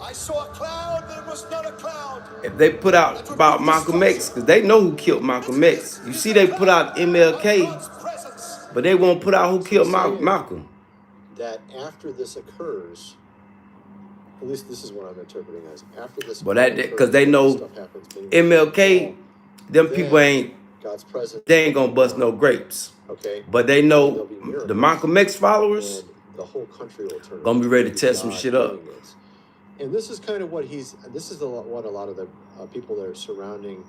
[SPEAKER 6] I saw a cloud that was not a cloud.
[SPEAKER 1] If they put out about Malcolm X, because they know who killed Malcolm X. You see, they put out MLK, but they won't put out who killed Malcolm.
[SPEAKER 2] That after this occurs, at least this is what I'm interpreting as, after this.
[SPEAKER 1] But that because they know MLK, them people ain't.
[SPEAKER 2] God's presence.
[SPEAKER 1] They ain't gonna bust no grapes.
[SPEAKER 2] Okay.
[SPEAKER 1] But they know the Malcolm X followers.
[SPEAKER 2] And the whole country will turn.
[SPEAKER 1] Gonna be ready to tear some shit up.
[SPEAKER 2] And this is kind of what this is what a lot of the people that are surrounding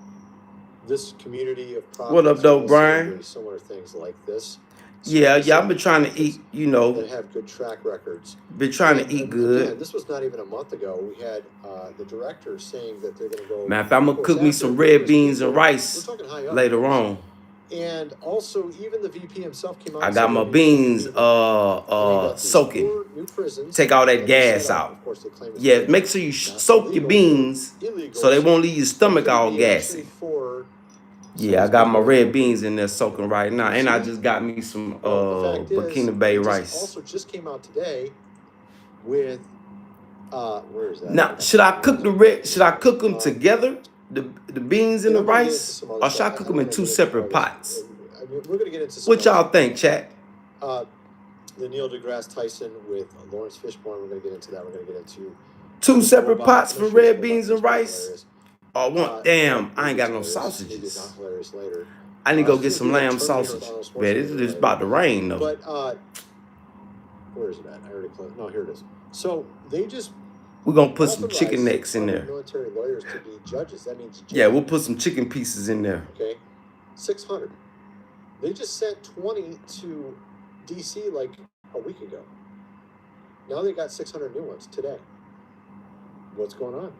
[SPEAKER 2] this community of prophets.
[SPEAKER 1] What up, though, Brian?
[SPEAKER 2] Doing similar things like this.
[SPEAKER 1] Yeah, I've been trying to eat,
[SPEAKER 2] That have good track records.
[SPEAKER 1] Been trying to eat good.
[SPEAKER 2] Again, this was not even a month ago. We had the director saying that they're going to go.
[SPEAKER 1] Man, if I'm gonna cook me some red beans and rice later on.
[SPEAKER 2] And also, even the VP himself came out.
[SPEAKER 1] I got my beans soaking. Take all that gas out. Yeah, make sure you soak your beans so they won't leave your stomach all gassy. Yeah, I got my red beans in there soaking right now, and I just got me some Burkina Bay rice.
[SPEAKER 2] Also, just came out today with where is that?
[SPEAKER 1] Now, should I cook the red? Should I cook them together, the beans and the rice, or should I cook them in two separate pots?
[SPEAKER 2] We're gonna get into
[SPEAKER 1] what y'all think, chat?
[SPEAKER 2] The Neil deGrasse Tyson with Lawrence Fishburne. We're gonna get into that. We're gonna get into
[SPEAKER 1] two separate pots for red beans and rice. Oh, one. Damn, I ain't got no sausages. I need to go get some lamb sausage. Man, it's about to rain though.
[SPEAKER 2] But where is it at? I already closed. No, here it is. So they just.
[SPEAKER 1] We're gonna put some chicken necks in there.
[SPEAKER 2] Military lawyers to be judges. That means.
[SPEAKER 1] Yeah, we'll put some chicken pieces in there.
[SPEAKER 2] Okay, 600. They just sent 20 to DC like a week ago. Now they got 600 new ones today. What's going on?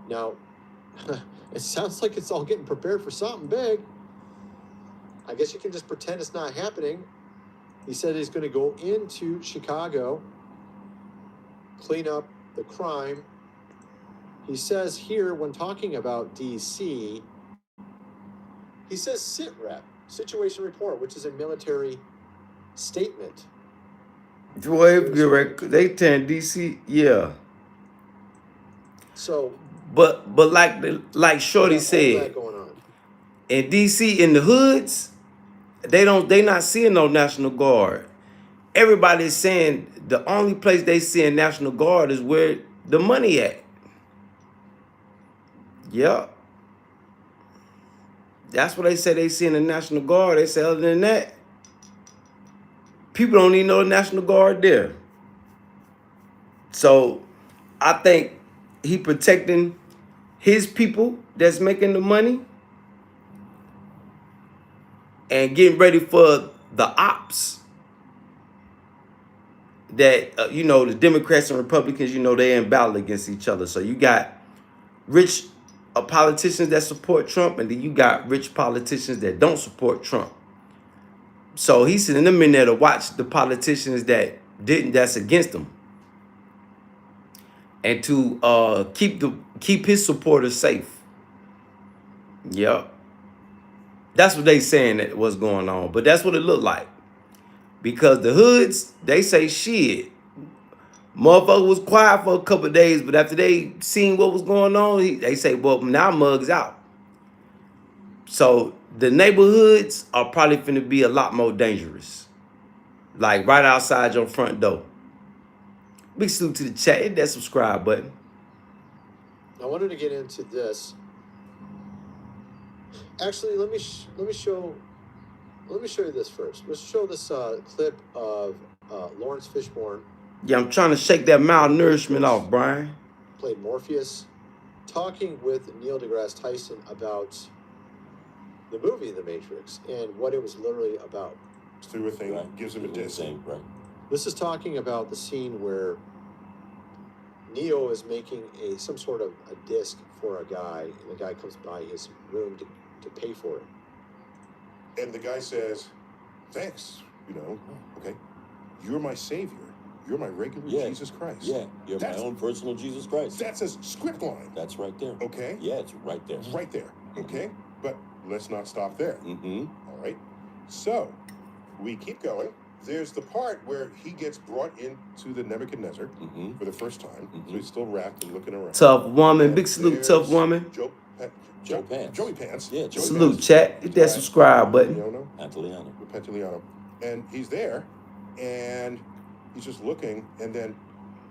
[SPEAKER 2] Now, it sounds like it's all getting prepared for something big. I guess you can just pretend it's not happening. He said he's going to go into Chicago, clean up the crime. He says here, when talking about DC, he says SITREP, Situation Report, which is a military statement.
[SPEAKER 1] Boy, they turn DC, yeah.
[SPEAKER 2] So,
[SPEAKER 1] but like Shorty said, in DC in the hoods, they not seeing no National Guard. Everybody's saying the only place they see a National Guard is where the money at. Yep. That's what they say they see in the National Guard. They say other than that, people don't even know the National Guard there. So I think he protecting his people that's making the money and getting ready for the ops that, you know, the Democrats and Republicans, you know, they're in battle against each other. So you got rich politicians that support Trump, and then you got rich politicians that don't support Trump. So he's sending them in there to watch the politicians that's against him, and to keep his supporters safe. Yep. That's what they saying that was going on. But that's what it looked like. Because the hoods, they say shit. Motherfucker was quiet for a couple of days, but after they seen what was going on, they say, well, now Mug's out. So the neighborhoods are probably finna be a lot more dangerous. Like right outside your front door. Big salute to the chat. Hit that subscribe button.
[SPEAKER 2] I wanted to get into this. Actually, let me show you this first. Let's show this clip of Lawrence Fishburne.
[SPEAKER 1] Yeah, I'm trying to shake that malnourishment off, Brian.
[SPEAKER 2] Played Morpheus, talking with Neil deGrasse Tyson about the movie The Matrix and what it was literally about.
[SPEAKER 7] Through a thing, right. Gives him a disc. Right.
[SPEAKER 2] This is talking about the scene where Neo is making some sort of a disc for a guy, and the guy comes by his room to pay for it.
[SPEAKER 7] And the guy says, thanks, you know, okay, you're my savior. You're my regular Jesus Christ.
[SPEAKER 8] Yeah, you're my own personal Jesus Christ.
[SPEAKER 7] That's a script line.
[SPEAKER 8] That's right there.
[SPEAKER 7] Okay?
[SPEAKER 8] Yeah, it's right there.
[SPEAKER 7] Right there, okay? But let's not stop there.
[SPEAKER 8] Mm-hmm.
[SPEAKER 7] All right? So, we keep going. There's the part where he gets brought into the Nebuchadnezzar for the first time. So he's still wrapped and looking around.
[SPEAKER 1] Tough woman. Big salute, tough woman.
[SPEAKER 7] Joey Pants.
[SPEAKER 8] Yeah, Joey
[SPEAKER 1] Salute,
[SPEAKER 8] Pants.
[SPEAKER 1] chat. Hit that subscribe button.
[SPEAKER 7] Pantaleano. And he's there, and he's just looking, and then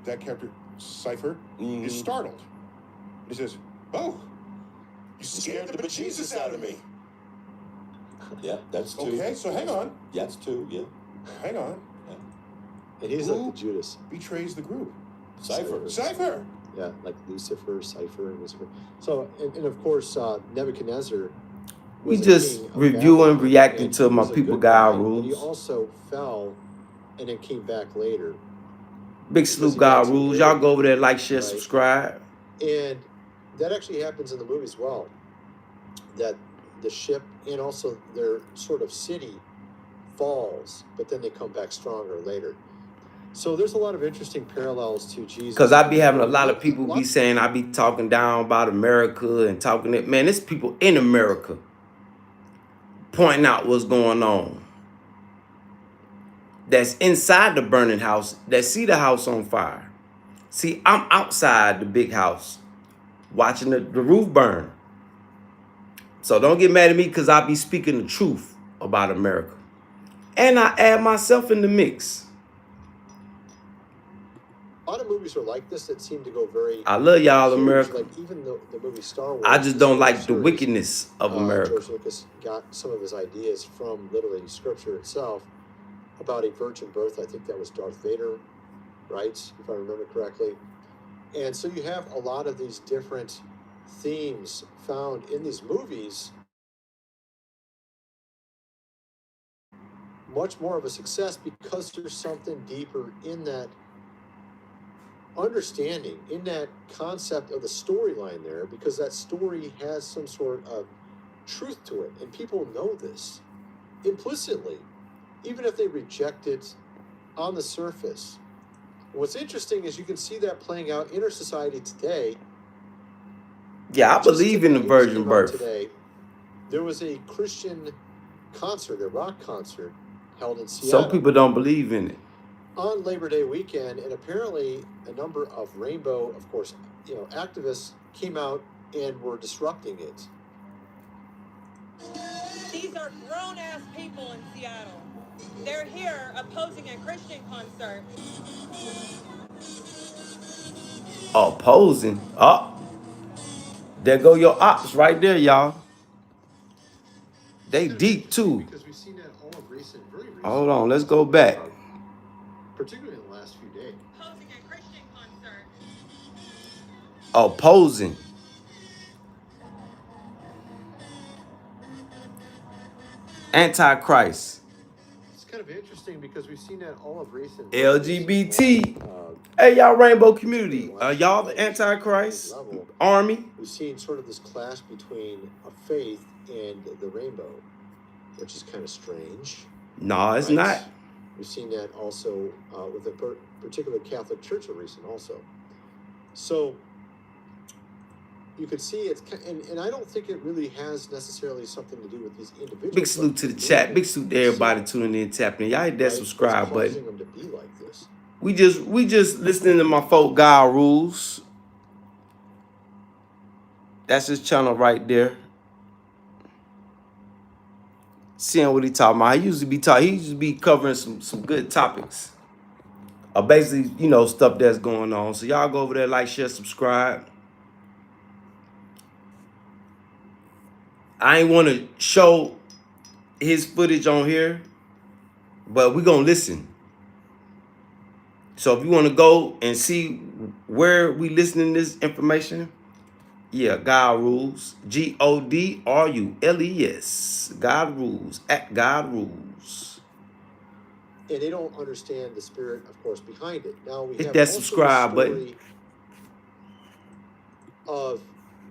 [SPEAKER 7] that character, Cypher, is startled. He says, oh, you scared the bejesus out of me.
[SPEAKER 8] Yeah, that's two.
[SPEAKER 7] Okay, so hang on.
[SPEAKER 8] Yeah, that's two, yeah.
[SPEAKER 7] Hang on.
[SPEAKER 8] Yeah.
[SPEAKER 2] And he's like the Judas.
[SPEAKER 7] Betrays the group.
[SPEAKER 2] Cypher. Yeah, like Lucifer, Cypher, and Lucifer. So, and of course, Nebuchadnezzar.
[SPEAKER 1] We just reviewing, reacting to my people God rules.
[SPEAKER 2] He also fell and then came back later.
[SPEAKER 1] Big salute, God rules. Y'all go over there, like, share, subscribe.
[SPEAKER 2] And that actually happens in the movie as well. That the ship and also their sort of city falls, but then they come back stronger later. So there's a lot of interesting parallels to Jesus.
[SPEAKER 1] Because I be having a lot of people be saying I be talking down about America and talking it. Man, it's people in America pointing out what's going on. That's inside the burning house, that see the house on fire. See, I'm outside the big house watching the roof burn. So don't get mad at me because I be speaking the truth about America. And I add myself in the mix.
[SPEAKER 2] A lot of movies are like this that seem to go very...
[SPEAKER 1] I love y'all, America.
[SPEAKER 2] Like even the movie Star Wars...
[SPEAKER 1] I just don't like the wickedness of America.
[SPEAKER 2] George Lucas got some of his ideas from literally scripture itself about a virgin birth. I think that was Darth Vader, right? If I remember correctly. And so you have a lot of these different themes found in these movies. Much more of a success because there's something deeper in that understanding, in that concept of the storyline there, because that story has some sort of truth to it, and people know this implicitly, even if they reject it on the surface. What's interesting is you can see that playing out in our society today.
[SPEAKER 1] Yeah, I believe in the virgin birth.
[SPEAKER 2] Today, there was a Christian concert, a rock concert, held in Seattle.
[SPEAKER 1] Some people don't believe in it.
[SPEAKER 2] On Labor Day weekend, and apparently a number of rainbow, of course, activists came out and were disrupting it.
[SPEAKER 9] These are grown-ass people in Seattle. They're here opposing a Christian concert.
[SPEAKER 1] Opposing? Oh, there go your ops right there, y'all. They deep too.
[SPEAKER 2] Because we've seen that all of recent, very recent.
[SPEAKER 1] Hold on, let's go back.
[SPEAKER 2] Particularly in the last few days.
[SPEAKER 9] Opposing a Christian concert.
[SPEAKER 1] opposing. Antichrist.
[SPEAKER 2] It's kind of interesting because we've seen that all of recent.
[SPEAKER 1] LGBT. Hey, y'all rainbow community. Y'all the Antichrist army?
[SPEAKER 2] We've seen sort of this clash between a faith and the rainbow, which is kind of strange.
[SPEAKER 1] No, it's not.
[SPEAKER 2] We've seen that also with a particular Catholic church of recent also. So you could see it's, and I don't think it really has necessarily something to do with these individuals.
[SPEAKER 1] Big salute to the chat. Big salute to everybody tuning in, tapping in. Y'all hit that subscribe button.
[SPEAKER 2] Them to be like this.
[SPEAKER 1] We just listening to my folk God rules. That's his channel right there. Seeing what he talking about. He used to be covering some good topics. Basically, you know, stuff that's going on. So y'all go over there, like, share, subscribe. I ain't want to show his footage on here, but we're going to listen. So if you want to go and see where we listening to this information, yeah, God Rules. GODRULES. God Rules. At God Rules.
[SPEAKER 2] And they don't understand the spirit, of course, behind it. Now we
[SPEAKER 1] hit
[SPEAKER 2] have
[SPEAKER 1] that
[SPEAKER 2] also
[SPEAKER 1] subscribe
[SPEAKER 2] the story
[SPEAKER 1] button
[SPEAKER 2] of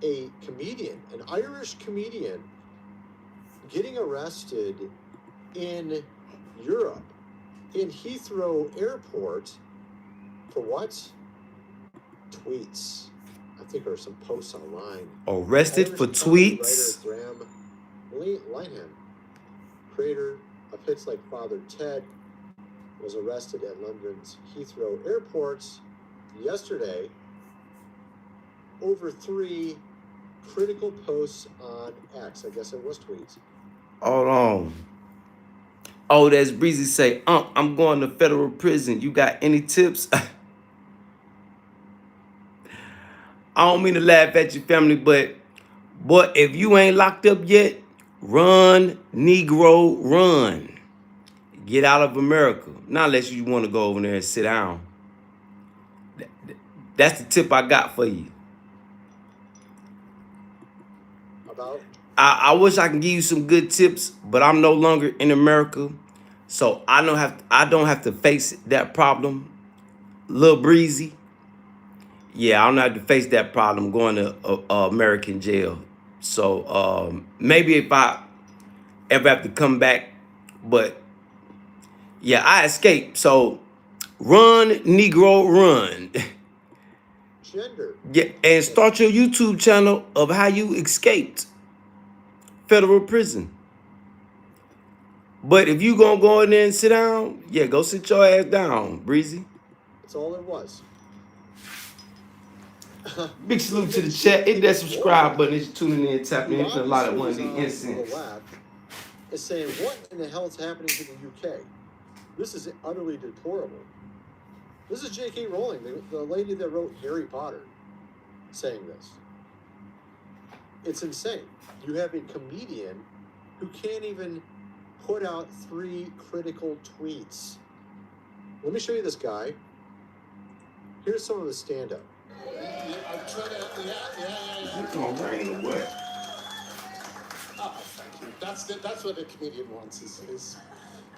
[SPEAKER 2] a comedian, an Irish comedian, getting arrested in Europe, in Heathrow Airport, for what? Tweets. I think there are some posts online.
[SPEAKER 1] Arrested
[SPEAKER 2] Irish
[SPEAKER 1] for tweets.
[SPEAKER 2] Writer Graham Linehan, creator of hits like Father Ted, was arrested at London's Heathrow Airport yesterday over 3 critical posts on X. I guess it was tweets.
[SPEAKER 1] Hold on. Oh, that's Breezy say, I'm going to federal prison. You got any tips? I don't mean to laugh at your family, but if you ain't locked up yet, run, Negro, run. Get out of America. Not unless you want to go over there and sit down. That's the tip I got for you.
[SPEAKER 2] About?
[SPEAKER 1] I wish I can give you some good tips, but I'm no longer in America, so I don't have to face that problem. Lil Breezy. Yeah, I don't have to face that problem going to American jail. So maybe if I ever have to come back, but yeah, I escaped. So run, Negro, run.
[SPEAKER 2] Gender.
[SPEAKER 1] Yeah, and start your YouTube channel of how you escaped federal prison. But if you gonna go in there and sit down, yeah, go sit your ass down, Breezy.
[SPEAKER 2] That's all it was.
[SPEAKER 1] Big salute to the chat. Hit that subscribe button if you're tuning in, tapping in. A lot of one of the incense.
[SPEAKER 2] Is saying, what in the hell is happening to the UK? This is utterly deplorable. This is J.K. Rowling, the lady that wrote Harry Potter, saying this. It's insane. You have a comedian who can't even put out 3 critical tweets. Let me show you this guy. Here's some of his stand-up.
[SPEAKER 6] I'm trying to, yeah.
[SPEAKER 1] It's gonna rain or what?
[SPEAKER 6] Oh, thank you. That's what a comedian wants, is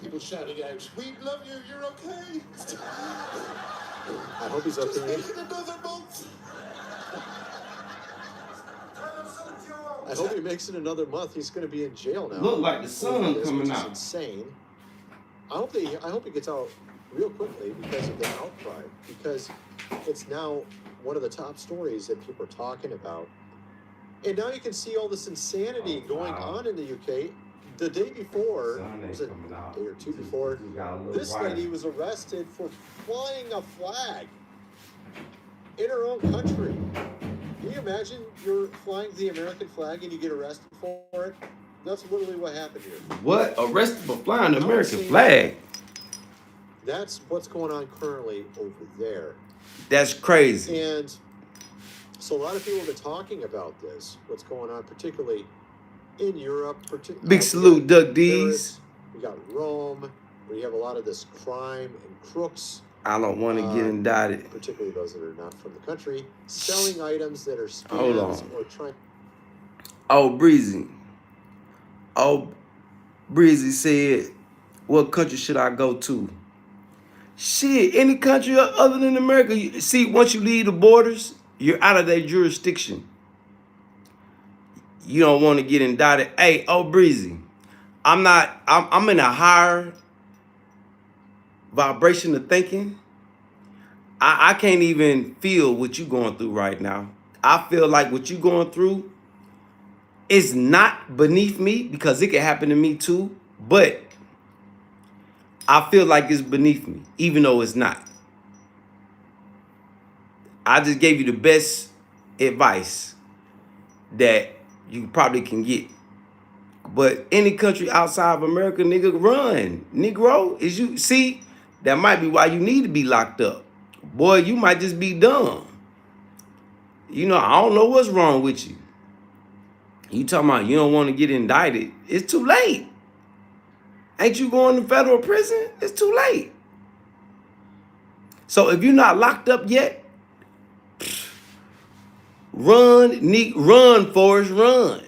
[SPEAKER 6] people shouting out, "We love you, you're okay."
[SPEAKER 2] I hope he's okay.
[SPEAKER 6] Just make it another month.
[SPEAKER 2] I hope he makes it another month. He's going to be in jail now.
[SPEAKER 1] Look like the sun coming out.
[SPEAKER 2] Insane. I hope he gets out real quickly because of the outcry. Because it's now one of the top stories that people are talking about. And now you can see all this insanity going on in the UK. The day before, was it a day or 2 before, this lady was arrested for flying a flag in her own country. Can you imagine you're flying the American flag and you get arrested for it? That's literally what happened here.
[SPEAKER 1] What? Arrested for flying the American flag?
[SPEAKER 2] That's what's going on currently over there.
[SPEAKER 1] That's crazy.
[SPEAKER 2] And so a lot of people have been talking about this, what's going on, particularly in Europe.
[SPEAKER 1] Big salute, Doug D's.
[SPEAKER 2] We got Rome, where you have a lot of this crime and crooks
[SPEAKER 1] I don't want to get indicted.
[SPEAKER 2] particularly those that are not from the country, selling items that are
[SPEAKER 1] Hold
[SPEAKER 2] scams
[SPEAKER 1] on.
[SPEAKER 2] or trying.
[SPEAKER 1] Oh, Breezy. Oh, Breezy said, what country should I go to? Shit, any country other than America. See, once you leave the borders, you're out of their jurisdiction. You don't want to get indicted. Hey, oh, Breezy, I'm in a higher vibration of thinking. I can't even feel what you're going through right now. I feel like what you're going through is not beneath me because it can happen to me too, but I feel like it's beneath me, even though it's not. I just gave you the best advice that you probably can get. But any country outside of America, nigga, run. Negro, is you see, that might be why you need to be locked up. Boy, you might just be dumb. You know, I don't know what's wrong with you. You talking about you don't want to get indicted. It's too late. Ain't you going to federal prison? It's too late. So if you're not locked up yet, run, Forrest, run.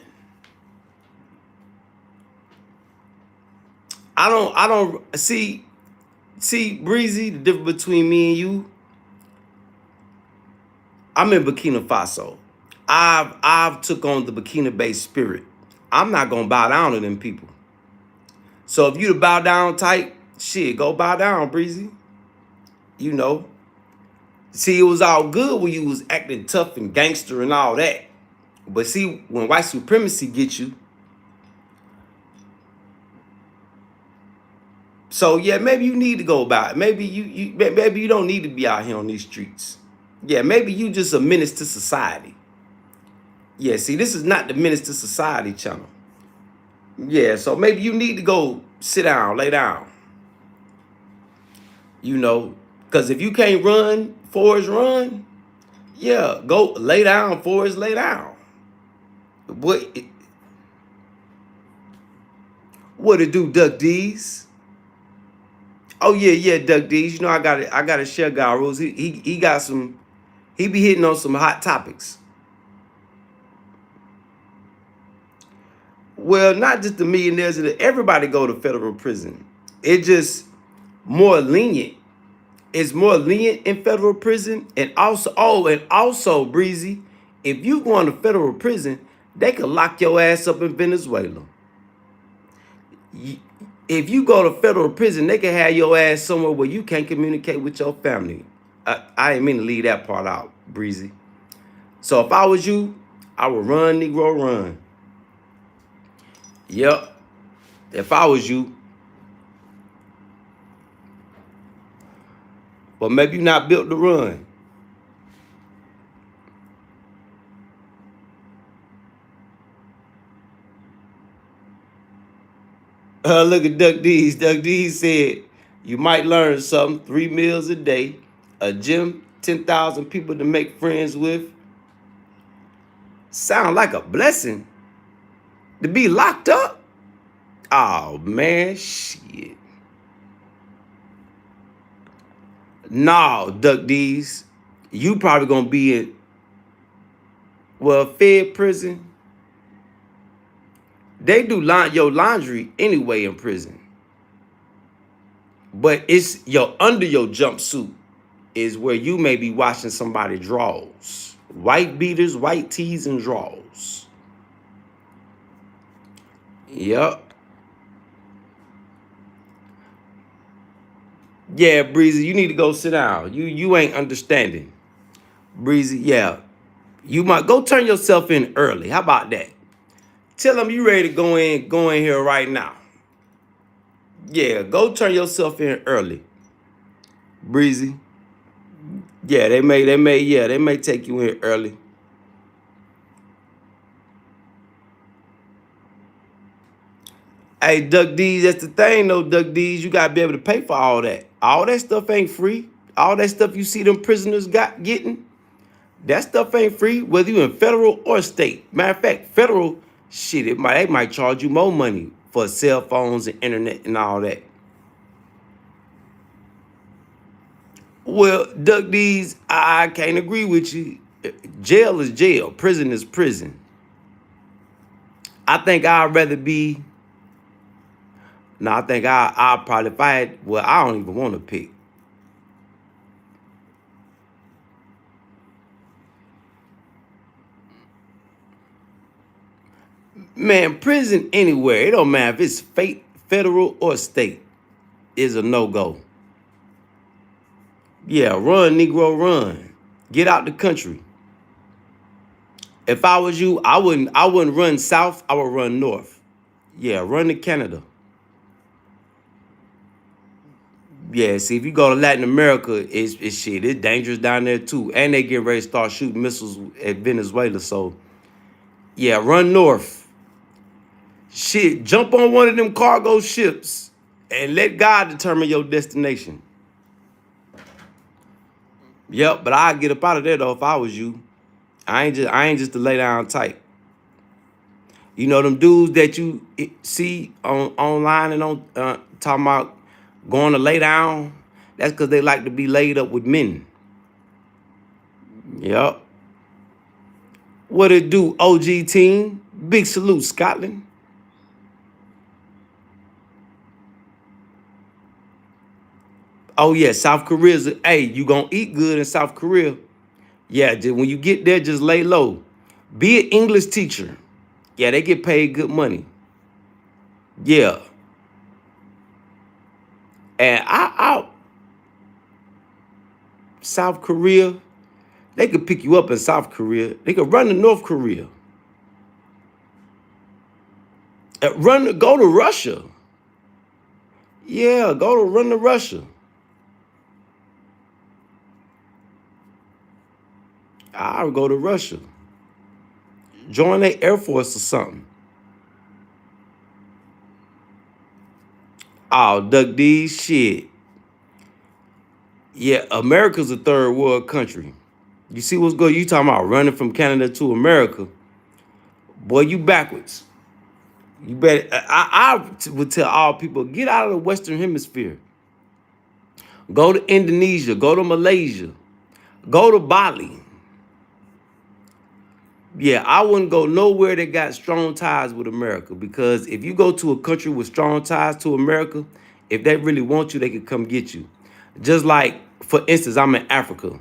[SPEAKER 1] I don't see, Breezy, the difference between me and you. I'm in Burkina Faso. I've took on the Burkina-based spirit. I'm not gonna bow down to them people. So if you to bow down type, shit, go bow down, Breezy. You know. See, it was all good when you was acting tough and gangster and all that. But see, when white supremacy gets you, so yeah, maybe you need to go about it. Maybe you don't need to be out here on these streets. Yeah, maybe you just a menace to society. Yeah, see, this is not the Menace to Society channel. Yeah, so maybe you need to go sit down, lay down. You know, because if you can't run, Forrest, run. Yeah, go lay down, Forrest, lay down. What it do, Duck D's? Oh yeah, Duck D's. You know I gotta share guy rules. He got some. He be hitting on some hot topics. Well, not just the millionaires, everybody go to federal prison. It just more lenient. It's more lenient in federal prison. And also, Breezy, if you go into federal prison, they could lock your ass up in Venezuela. If you go to federal prison, they can have your ass somewhere where you can't communicate with your family. I didn't mean to leave that part out, Breezy. So if I was you, I would run, Negro, run. Yep. If I was you. But maybe you're not built to run. Look at Duck D's. Duck D's said, you might learn something, 3 meals a day, a gym, 10,000 people to make friends with. Sound like a blessing. To be locked up? Oh, man, shit. Nah, Duck D's. You probably gonna be in, Fed prison. They do your laundry anyway in prison. But it's under your jumpsuit is where you may be washing somebody's drawers. White beaters, white tees, and drawers. Yep. Yeah, Breezy, you need to go sit down. You ain't understanding. Breezy, yeah. You might go turn yourself in early. How about that? Tell them you ready to go in here right now. Yeah, go turn yourself in early. Breezy. Yeah, they may take you in early. Hey, Duck D's, that's the thing though, Duck D's. You gotta be able to pay for all that. All that stuff ain't free. All that stuff you see them prisoners getting, that stuff ain't free, whether you in federal or state. Matter of fact, federal, shit, they might charge you more money for cell phones and internet and all that. Well, Duck D's, I can't agree with you. Jail is jail. Prison is prison. I think I'd rather be. No, I think I'll probably, if I had, well, I don't even want to pick. Man, prison anywhere, it don't matter if it's federal or state, is a no-go. Yeah, run, Negro, run. Get out the country. If I was you, I wouldn't run south, I would run north. Yeah, run to Canada. Yeah, see, if you go to Latin America, it's shit. It's dangerous down there too. And they get ready to start shooting missiles at Venezuela. So, yeah, run north. Shit, jump on one of them cargo ships and let God determine your destination. Yep, but I'd get up out of there though if I was you. I ain't just to lay down tight. You know them dudes that you see online and on talking about going to lay down? That's because they like to be laid up with men. Yep. What it do, OG team? Big salute, Scotland. Oh yeah, South Korea's hey, you gonna eat good in South Korea. Yeah, when you get there, just lay low. Be an English teacher. Yeah, they get paid good money. Yeah. And I South Korea, they could pick you up in South Korea. They could run to North Korea. Go to Russia. Yeah, run to Russia. I'll go to Russia. Join the Air Force or something. Oh, Duck D, shit. Yeah, America's a third world country. You see what's good? You talking about running from Canada to America. Boy, you backwards. You better, I would tell all people, get out of the Western Hemisphere. Go to Indonesia, go to Malaysia, go to Bali. Yeah, I wouldn't go nowhere that got strong ties with America, because if you go to a country with strong ties to America, if they really want you, they could come get you. Just like, for instance, I'm in Africa.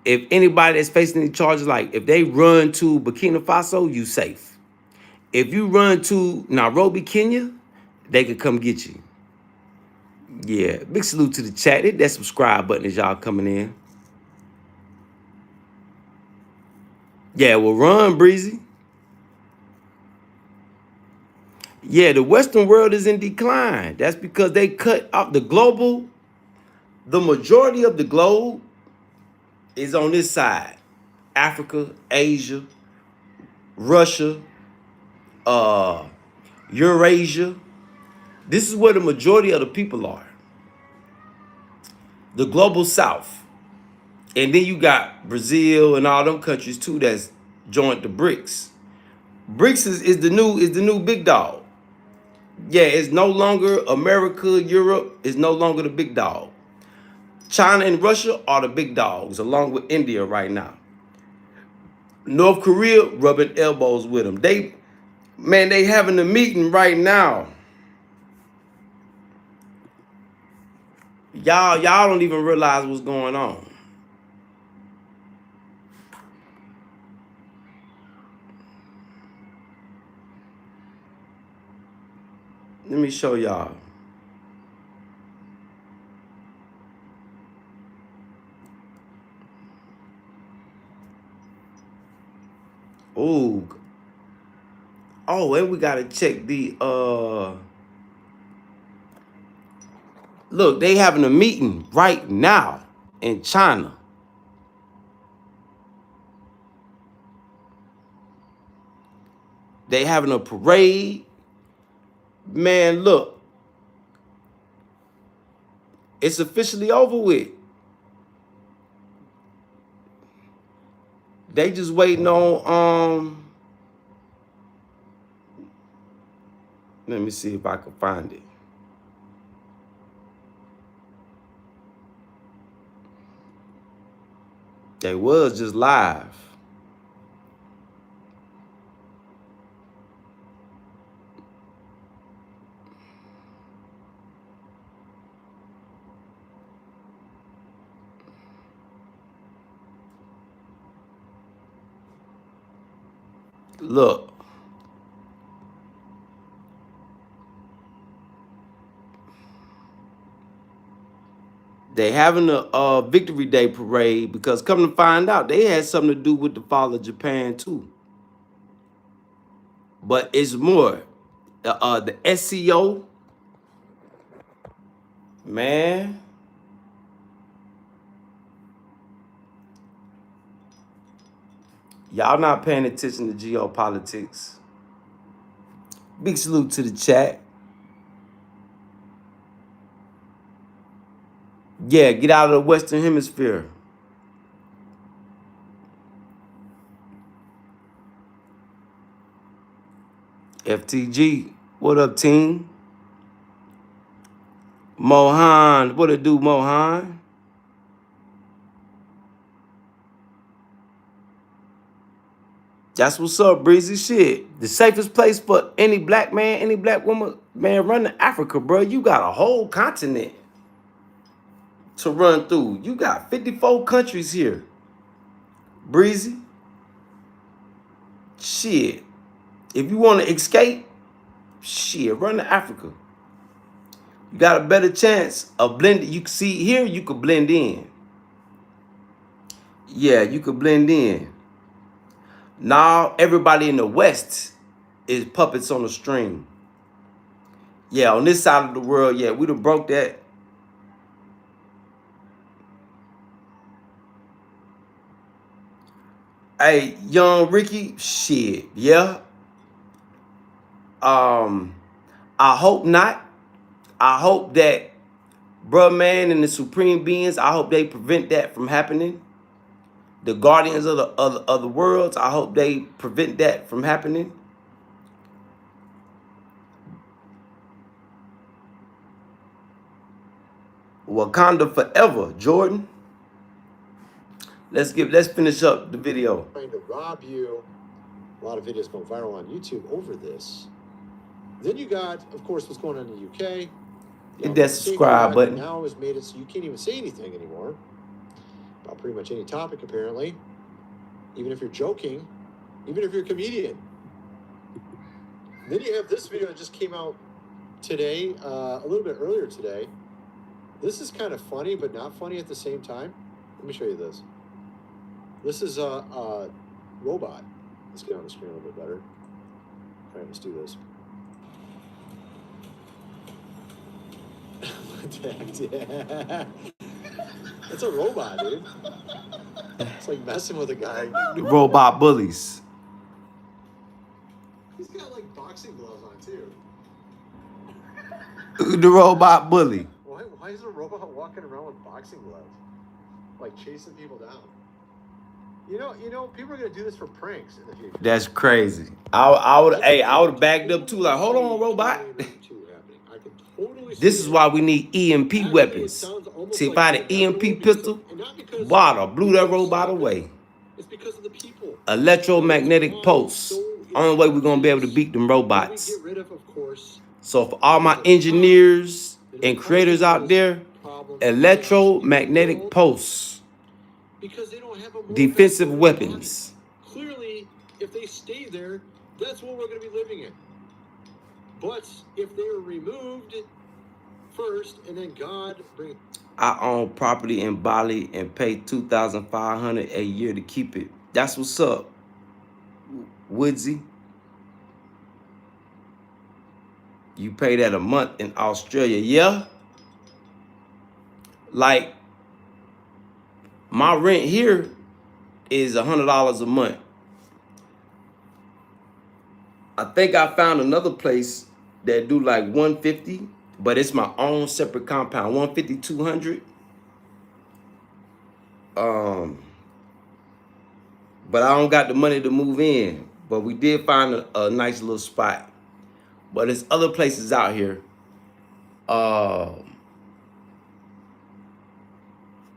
[SPEAKER 1] If anybody that's facing any charges, like if they run to Burkina Faso, you safe. If you run to Nairobi, Kenya, they could come get you. Yeah, big salute to the chat. Hit that subscribe button as y'all coming in. Yeah, well, run, Breezy. Yeah, the Western world is in decline. That's because they cut off the majority of the globe is on this side. Africa, Asia, Russia, Eurasia. This is where the majority of the people are. The global south. And then you got Brazil and all them countries too that's joined the BRICS. BRICS is the new big dog. Yeah, it's no longer America, Europe is no longer the big dog. China and Russia are the big dogs, along with India right now. North Korea rubbing elbows with them. They having a meeting right now. Y'all don't even realize what's going on. Let me show y'all. Ooh. Oh, and we gotta check the look, they having a meeting right now in China. They having a parade. Man, look. It's officially over with. They just waiting on let me see if I can find it. They was just live. Look. They having a Victory Day parade because come to find out, they had something to do with the fall of Japan too. But it's more. The SEO, man. Y'all not paying attention to geopolitics. Big salute to the chat. Yeah, get out of the Western Hemisphere. FTG, what up, team? Mohan, what it do, Mohan? That's what's up, Breezy. Shit. The safest place for any black man, any black woman, man, run to Africa, bro. You got a whole continent to run through. You got 54 countries here. Breezy. Shit. If you want to escape, shit, run to Africa. You got a better chance of blending. You can see here, you could blend in. Yeah, you could blend in. Now, everybody in the West is puppets on a string. Yeah, on this side of the world, yeah, we done broke that. Hey, young Ricky, shit, yeah. I hope not. I hope that bruh man and the supreme beings, I hope they prevent that from happening. The guardians of the worlds, I hope they prevent that from happening. Wakanda forever, Jordan. Let's finish up the video.
[SPEAKER 2] Trying to rob you. A lot of videos going viral on YouTube over this. Then you got, of course, what's going on in the UK.
[SPEAKER 1] Hit that subscribe button.
[SPEAKER 2] Now has made it so you can't even say anything anymore about pretty much any topic, apparently. Even if you're joking, even if you're a comedian. Then you have this video that just came out today, a little bit earlier today. This is kind of funny, but not funny at the same time. Let me show you this. This is a robot. Let's get on the screen a little bit better. All right, let's do this. Yeah. It's a robot, dude. It's like messing with a guy.
[SPEAKER 1] The robot bullies.
[SPEAKER 2] He's got like boxing gloves on too.
[SPEAKER 1] The robot bully.
[SPEAKER 2] Why is a robot walking around with boxing gloves? Like chasing people down. You know, people are gonna do this for pranks in the future.
[SPEAKER 1] That's crazy. I would have backed up too. Like, hold on, robot. This is why we need EMP weapons. See, if I had an EMP pistol, water blew that robot away.
[SPEAKER 2] It's because of the people.
[SPEAKER 1] Electromagnetic pulse. Only way we're gonna be able to beat them robots. So for all my engineers and creators out there, electromagnetic pulse.
[SPEAKER 2] Because they don't have a
[SPEAKER 1] defensive weapons.
[SPEAKER 2] Clearly, if they stay there, that's what we're going to be living in. But if they are removed first, and then God brings...
[SPEAKER 1] I own property in Bali and pay $2,500 a year to keep it. That's what's up, Woodsy. You pay that a month in Australia, yeah? Like, my rent here is $100 a month. I think I found another place that do like $150, but it's my own separate compound, $150, $200. But I don't got the money to move in. But we did find a nice little spot. But there's other places out here.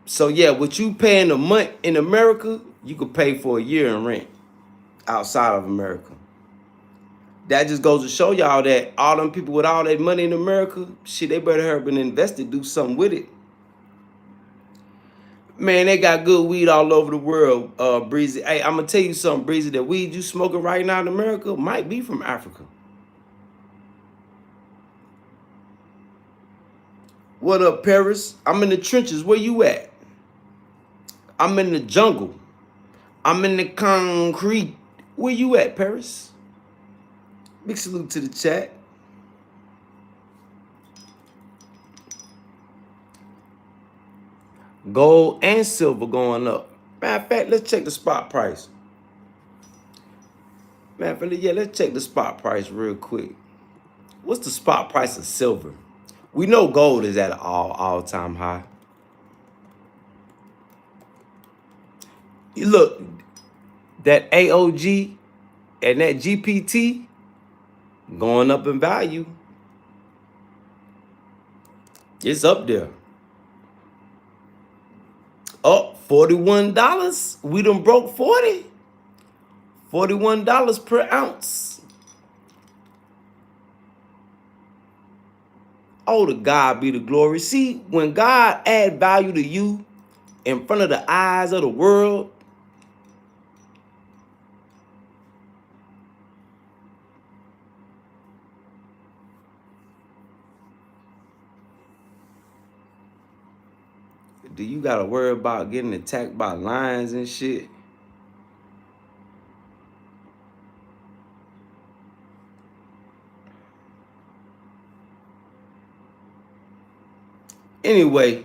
[SPEAKER 1] So yeah, what you paying a month in America, you could pay for a year in rent outside of America. That just goes to show y'all that all them people with all that money in America, shit, they better hurry up and invest it, do something with it. Man, they got good weed all over the world, Breezy. Hey, I'm gonna tell you something, Breezy. That weed you smoking right now in America might be from Africa. What up, Paris? I'm in the trenches. Where you at? I'm in the jungle. I'm in the concrete. Where you at, Paris? Big salute to the chat. Gold and silver going up. Matter of fact, let's check the spot price. Matter of fact, yeah, let's check the spot price real quick. What's the spot price of silver? We know gold is at an all-time high. You look, that AOG and that GPT going up in value. It's up there. Oh, $41. We done broke 40. $41 per ounce. Oh, to God be the glory. See, when God add value to you in front of the eyes of the world, do you gotta worry about getting attacked by lions and shit? Anyway,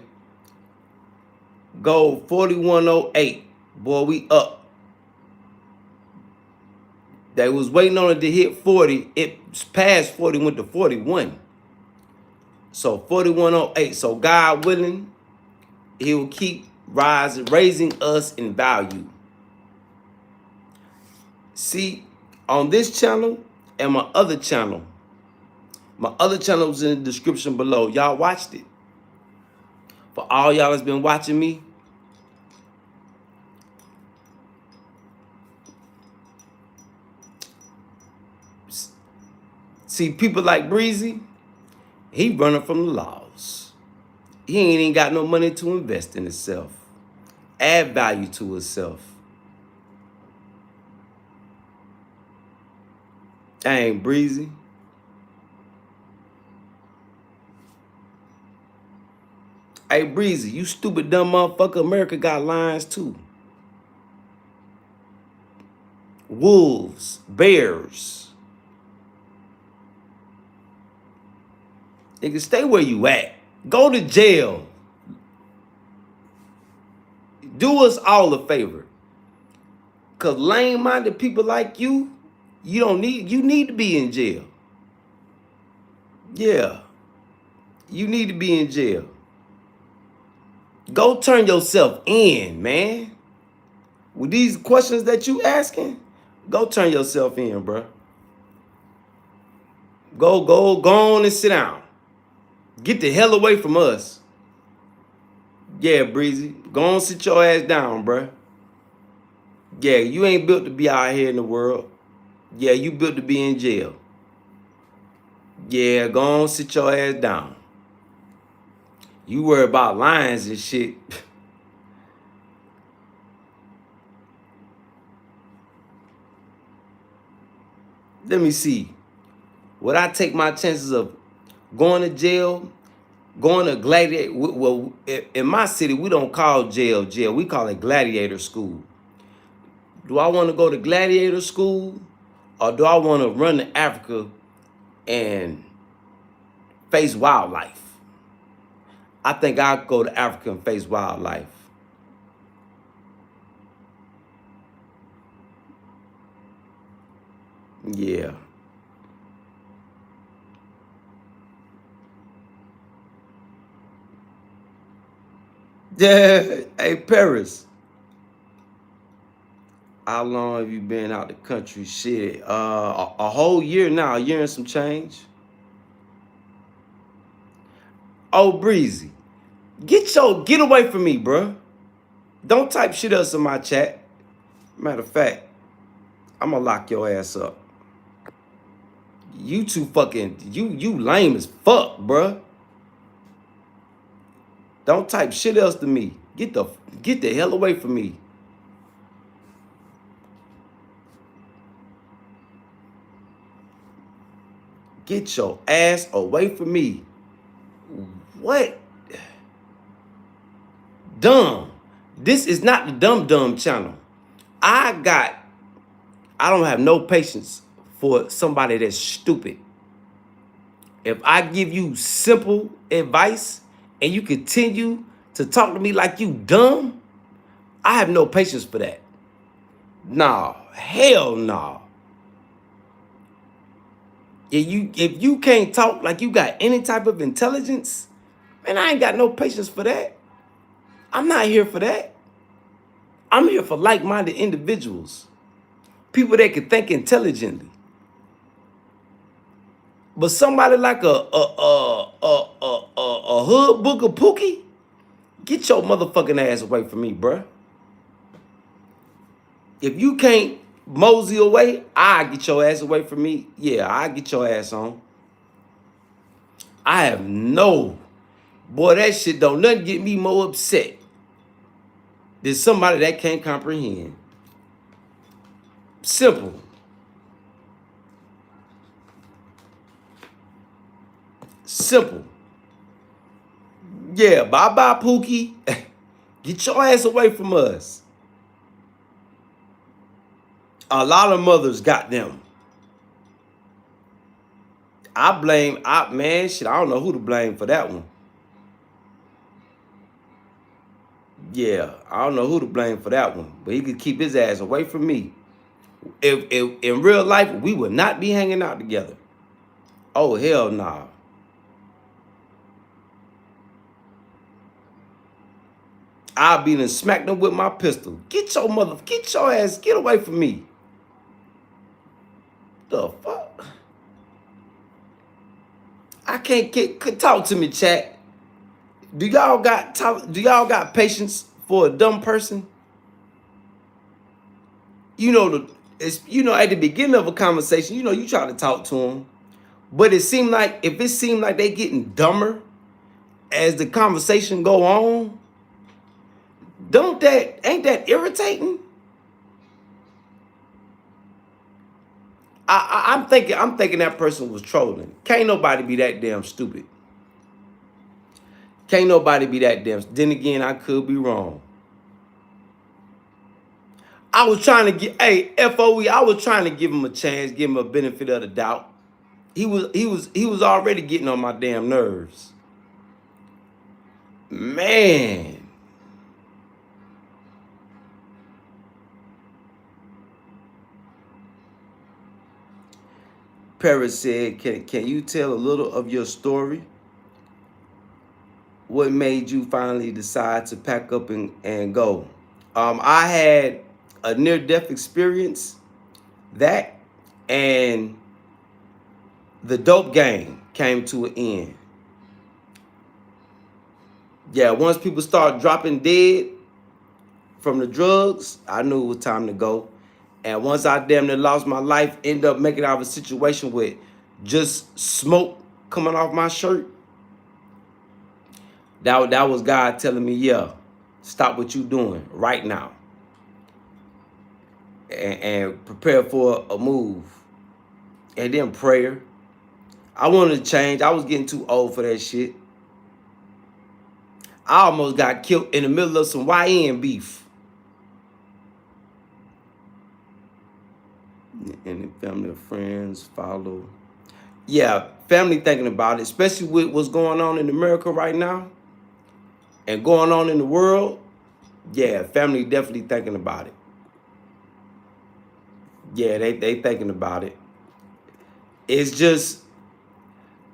[SPEAKER 1] gold 4108. Boy, we up. They was waiting on it to hit 40. It passed 40, went to 41. So 4108. So God willing, he will keep raising us in value. See, on this channel and my other channel is in the description below. Y'all watched it. For all y'all that's been watching me, see, people like Breezy, he running from the laws. He ain't even got no money to invest in himself. Add value to himself. Dang, Breezy. Hey, Breezy, you stupid dumb motherfucker. America got lions too. Wolves, bears. Nigga, stay where you at. Go to jail. Do us all a favor. Cause lame-minded people like you, you need to be in jail. Yeah. You need to be in jail. Go turn yourself in, man. With these questions that you asking, go turn yourself in, bro. Go on and sit down. Get the hell away from us. Yeah, Breezy. Go on, sit your ass down, bro. Yeah, you ain't built to be out here in the world. Yeah, you built to be in jail. Yeah, go on, sit your ass down. You worry about lions and shit. Let me see. Would I take my chances of going to jail, going to gladiator? Well, in my city, we don't call jail. We call it gladiator school. Do I want to go to gladiator school, or do I want to run to Africa and face wildlife? I think I'll go to Africa and face wildlife. Yeah. Yeah. Hey, Paris. How long have you been out the country? Shit. A whole year now, a year and some change. Oh, Breezy. Get away from me, bruh. Don't type shit else in my chat. Matter of fact, I'm gonna lock your ass up. You too fucking, you lame as fuck, bruh. Don't type shit else to me. Get the hell away from me. Get your ass away from me. What? Dumb. This is not the dumb channel. I don't have no patience for somebody that's stupid. If I give you simple advice and you continue to talk to me like you dumb, I have no patience for that. Nah, hell nah. If you can't talk like you got any type of intelligence, man, I ain't got no patience for that. I'm not here for that. I'm here for like-minded individuals, people that can think intelligently. But somebody like a hood book of Pookie, get your motherfucking ass away from me, bruh. If you can't mosey away, I get your ass away from me. Yeah, I get your ass on. I have no, boy, that shit don't nothing get me more upset than somebody that can't comprehend. Simple. Simple. Yeah, bye-bye, Pookie. Get your ass away from us. A lot of mothers got them. Man, shit, I don't know who to blame for that one. Yeah, I don't know who to blame for that one. But he could keep his ass away from me. If in real life, we would not be hanging out together. Oh, hell nah. I'll be done smacked him with my pistol. Get your ass, get away from me. The fuck? I can't talk to me, chat. Do y'all got patience for a dumb person? You know, at the beginning of a conversation, you try to talk to them. But if it seemed like they getting dumber as the conversation go on, ain't that irritating? I'm thinking that person was trolling. Can't nobody be that damn stupid. Can't nobody be that damn. Then again, I could be wrong. I was trying to get, FOE. I was trying to give him a chance, give him a benefit of the doubt. He was already getting on my damn nerves. Man. Paris said, can you tell a little of your story? What made you finally decide to pack up and go? I had a near-death experience, that, and the dope game came to an end. Yeah, once people start dropping dead from the drugs, I knew it was time to go. And once I damn near lost my life, ended up making out of a situation with just smoke coming off my shirt. That was God telling me, yeah, stop what you doing right now. And prepare for a move. And then prayer. I wanted to change. I was getting too old for that shit. I almost got killed in the middle of some YN beef. And the family or friends follow. Yeah, family thinking about it, especially with what's going on in America right now and going on in the world. Yeah, family definitely thinking about it. Yeah, they thinking about it. It's just,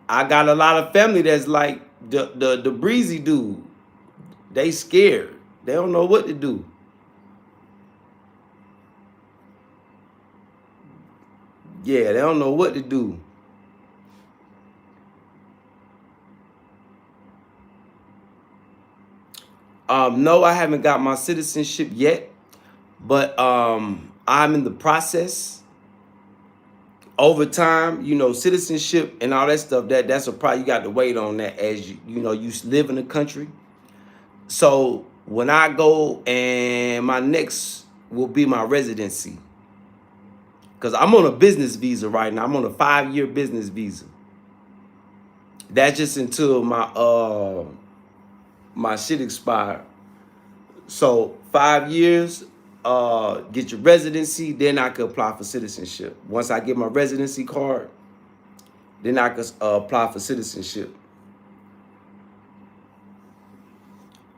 [SPEAKER 1] I got a lot of family that's like the breezy dude. They scared. They don't know what to do. Yeah, they don't know what to do. No, I haven't got my citizenship yet, but I'm in the process. Over time, you know, citizenship and all that stuff, that's a problem. You got to wait on that as you know, you live in the country. So when I go, and my next will be my residency, because I'm on a business visa right now. I'm on a 5-year business visa. That's just until my shit expired. So 5 years, get your residency, then I could apply for citizenship. Once I get my residency card, then I could apply for citizenship.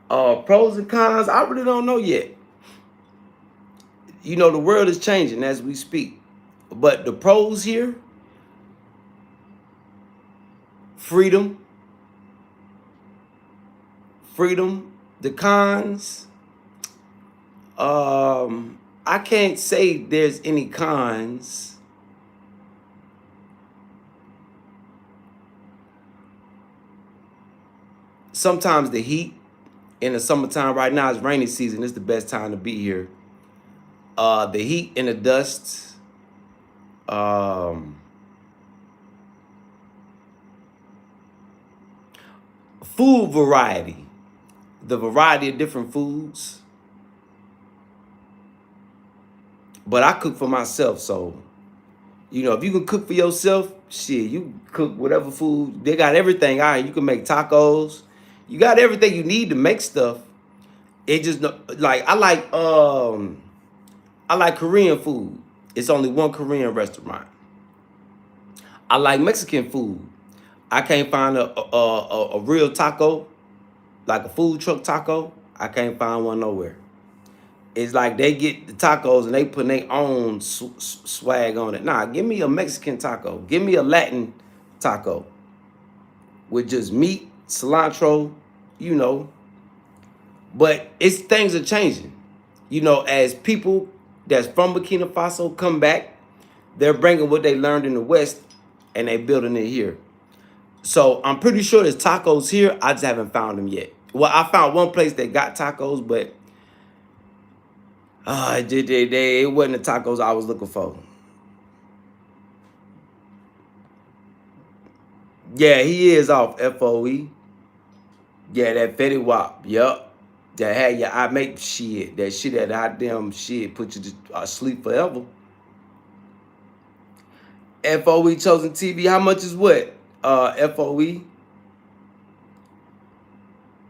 [SPEAKER 1] Pros and cons, I really don't know yet. You know, the world is changing as we speak. But the pros here, freedom. The cons, I can't say there's any cons. Sometimes the heat in the summertime, right now it's rainy season, it's the best time to be here. The heat and the dust, food variety, the variety of different foods. But I cook for myself, so you know, if you can cook for yourself, shit, you cook whatever food. They got everything out here. You can make tacos. You got everything you need to make stuff. It just like I like Korean food. It's only one Korean restaurant. I like Mexican food. I can't find a real taco, like a food truck taco. I can't find one nowhere. It's like they get the tacos and they put their own swag on it. Nah, give me a Mexican taco. Give me a Latin taco with just meat, cilantro, you know. But things are changing. You know, as people that's from Burkina Faso come back, they're bringing what they learned in the West and they building it here. So I'm pretty sure there's tacos here. I just haven't found them yet. Well, I found one place that got tacos, but it wasn't the tacos I was looking for. Yeah, he is off FOE. Yeah, that Fetty Wap. Yup. That had your I make shit. That shit, that goddamn shit put you to sleep forever. FOE Chosen TV. How much is what? FOE.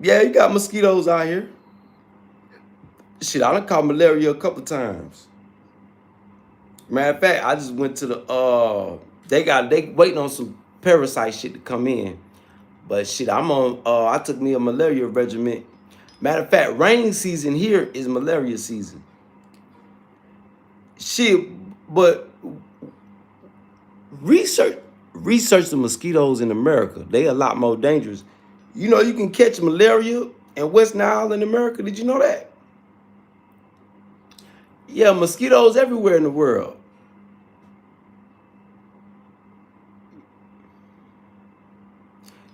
[SPEAKER 1] Yeah, you got mosquitoes out here. Shit, I done caught malaria a couple times. Matter of fact, I just went to the they waiting on some parasite shit to come in. But shit, I took me a malaria regimen. Matter of fact, rain season here is malaria season. Shit, but research the mosquitoes in America. They a lot more dangerous. You know, you can catch malaria in West Nile in America. Did you know that? Yeah, mosquitoes everywhere in the world.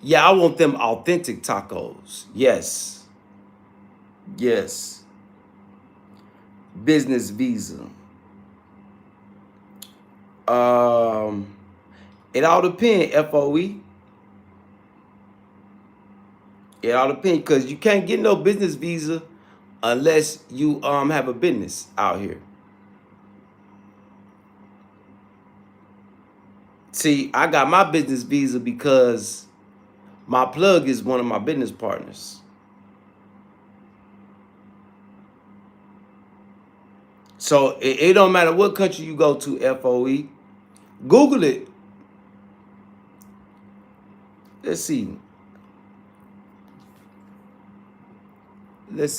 [SPEAKER 1] Yeah, I want them authentic tacos. Yes. Yes. Business visa. It all depends, FOE. It all depends, because you can't get no business visa unless you have a business out here. See, I got my business visa because my plug is one of my business partners. So it don't matter what country you go to, FOE. Google it. Let's see.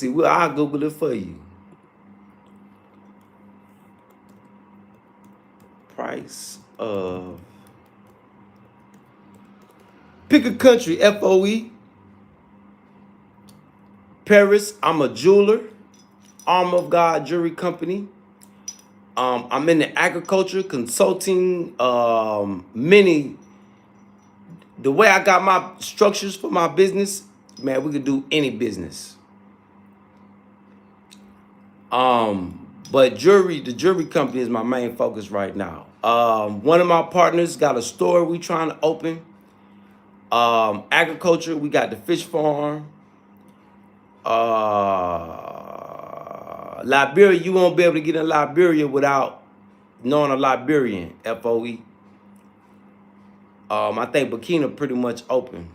[SPEAKER 1] Well, I'll Google it for you. Price of... Pick a country, FOE. Paris, I'm a jeweler. Arm of God Jewelry Company. I'm in the agriculture, consulting, the way I got my structures for my business, man, we could do any business. But the jewelry company is my main focus right now. One of my partners got a store we trying to open. Agriculture, we got the fish farm. Liberia, you won't be able to get in Liberia without knowing a Liberian, FOE. I think Burkina pretty much open.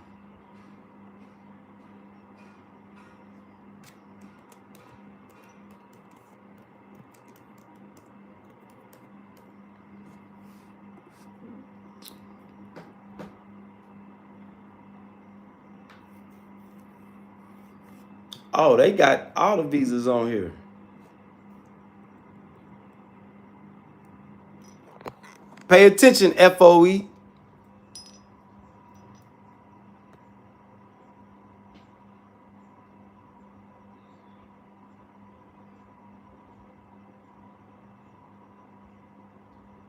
[SPEAKER 1] Oh, they got all the visas on here. Pay attention, FOE.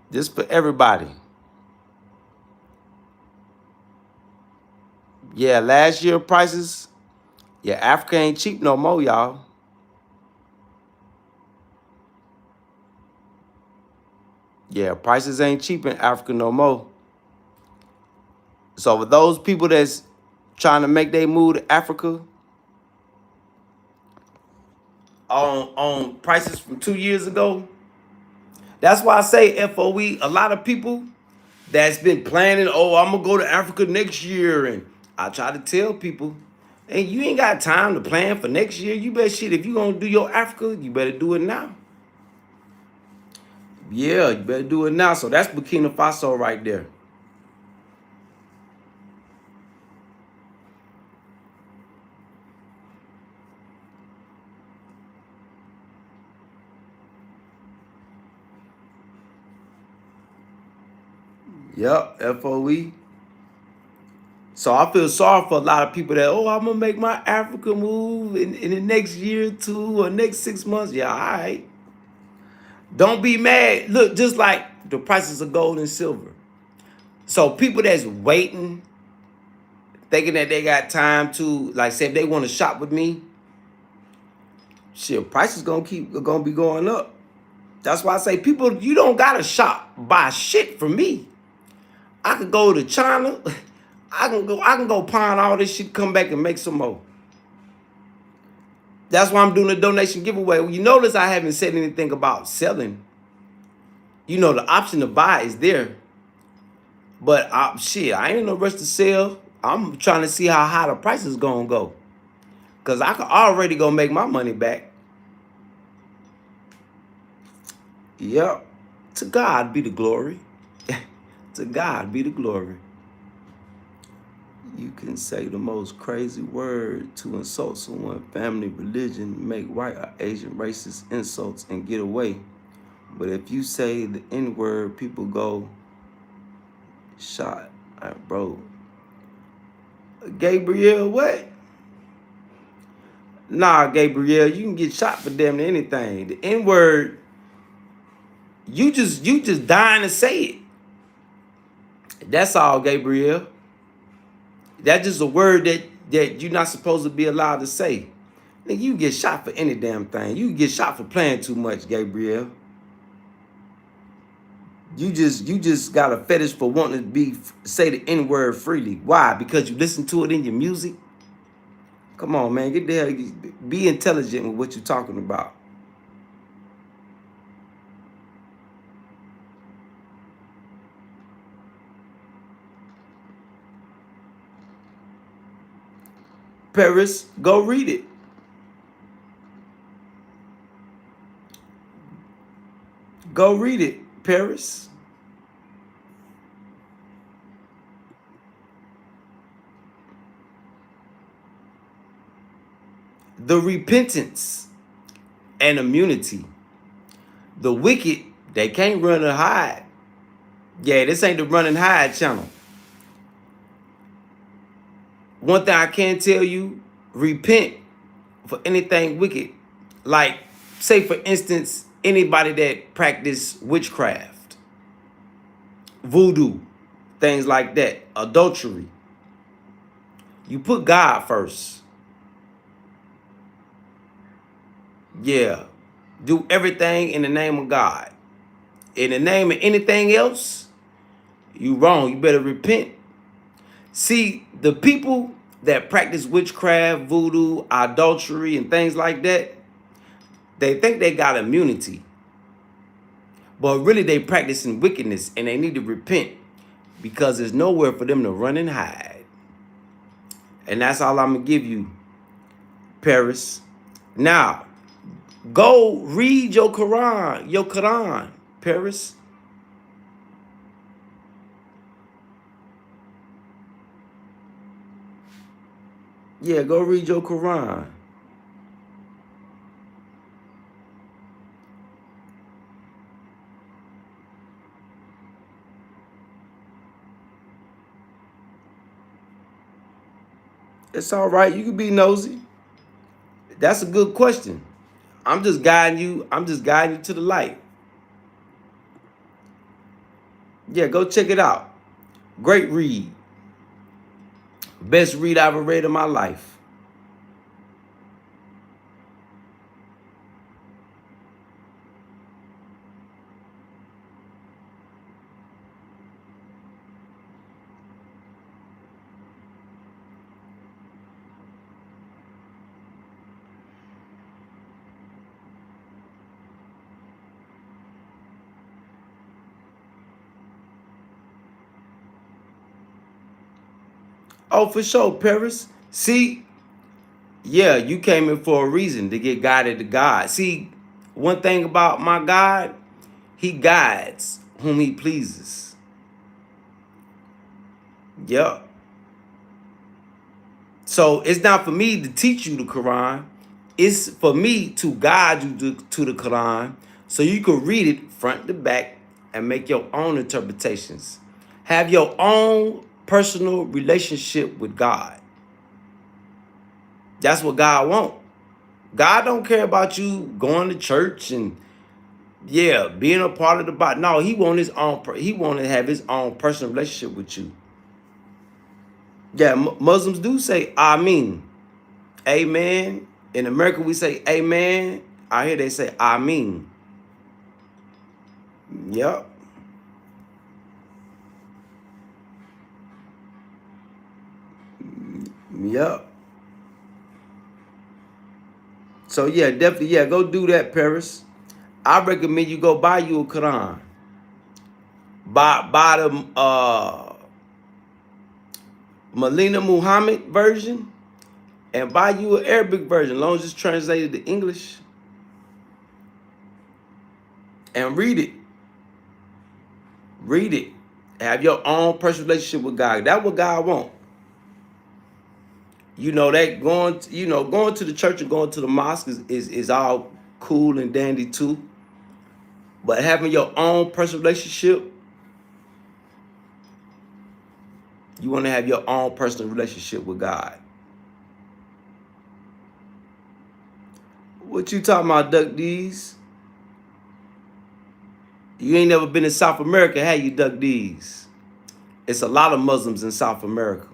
[SPEAKER 1] This for everybody. Yeah, last year prices. Yeah, Africa ain't cheap no more, y'all. Yeah, prices ain't cheap in Africa no more. So for those people that's trying to make their move to Africa on prices from 2 years ago, that's why I say FOE, a lot of people that's been planning, oh, I'm gonna go to Africa next year. And I try to tell people, hey, you ain't got time to plan for next year. You better shit, if you gonna do your Africa, you better do it now. Yeah, you better do it now. So that's Burkina Faso right there. Yep, FOE. So I feel sorry for a lot of people that, oh, I'm gonna make my Africa move in the next year or two or next 6 months. Yeah, all right. Don't be mad. Look, just like the prices of gold and silver. So people that's waiting, thinking that they got time to, like, say if they want to shop with me, shit, prices gonna be going up. That's why I say, people, you don't gotta buy shit from me. I could go to China. I can go pawn all this shit, come back and make some more. That's why I'm doing a donation giveaway. You notice I haven't said anything about selling. You know, the option to buy is there. But shit, I ain't in no rush to sell. I'm trying to see how high the price is gonna go. Cause I can already go make my money back. Yep. To God be the glory. To God be the glory. You can say the most crazy word to insult someone, family, religion, make white or Asian racist insults and get away. But if you say the N-word, people go shot. All right, bro. Gabriel, what? Nah, Gabriel, you can get shot for damn near anything. The N-word, you just dying to say it. That's all, Gabriel. That's just a word that you're not supposed to be allowed to say. Nigga, you get shot for any damn thing. You get shot for playing too much, Gabriel. You just got a fetish for wanting to say the N-word freely. Why? Because you listen to it in your music? Come on, man. Get there. Be intelligent with what you're talking about. Paris, go read it. Go read it, Paris. The repentance and immunity. The wicked, they can't run and hide. Yeah, this ain't the run and hide channel. One thing I can tell you, repent for anything wicked. Like, say for instance, anybody that practice witchcraft, voodoo, things like that, adultery. You put God first. Yeah. Do everything in the name of God. In the name of anything else, you wrong. You better repent. See, the people that practice witchcraft, voodoo, adultery, and things like that, they think they got immunity. But really they practicing wickedness and they need to repent because there's nowhere for them to run and hide. And that's all I'm going to give you, Paris. Now, go read your Quran, Paris. Yeah, go read your Quran. It's all right. You can be nosy. That's a good question. I'm just guiding you. I'm just guiding you to the light. Yeah, go check it out. Great read. Best read I've ever read in my life. Oh, for sure, Paris. See, yeah, you came in for a reason to get guided to God. See, one thing about my God, he guides whom he pleases. Yep. So it's not for me to teach you the Quran. It's for me to guide you to the Quran so you can read it front to back and make your own interpretations. Have your own personal relationship with God. That's what God wants. God don't care about you going to church and being a part of the body. No, he want his own. He want to have his own personal relationship with you. Yeah, Muslims do say Ameen, Amen. In America, we say Amen. Out here, they say Ameen. Yep. Yep. So yeah, definitely, go do that, Paris. I recommend you go buy you a Quran. Buy the Melina Muhammad version and buy you an Arabic version, as long as it's translated to English. And read it. Read it. Have your own personal relationship with God. That's what God wants. You know that going to the church and going to the mosque is all cool and dandy too. But having your own personal relationship, you want to have your own personal relationship with God. What you talking about, Duck D's? You ain't never been in South America, have you, Duck D's? It's a lot of Muslims in South America.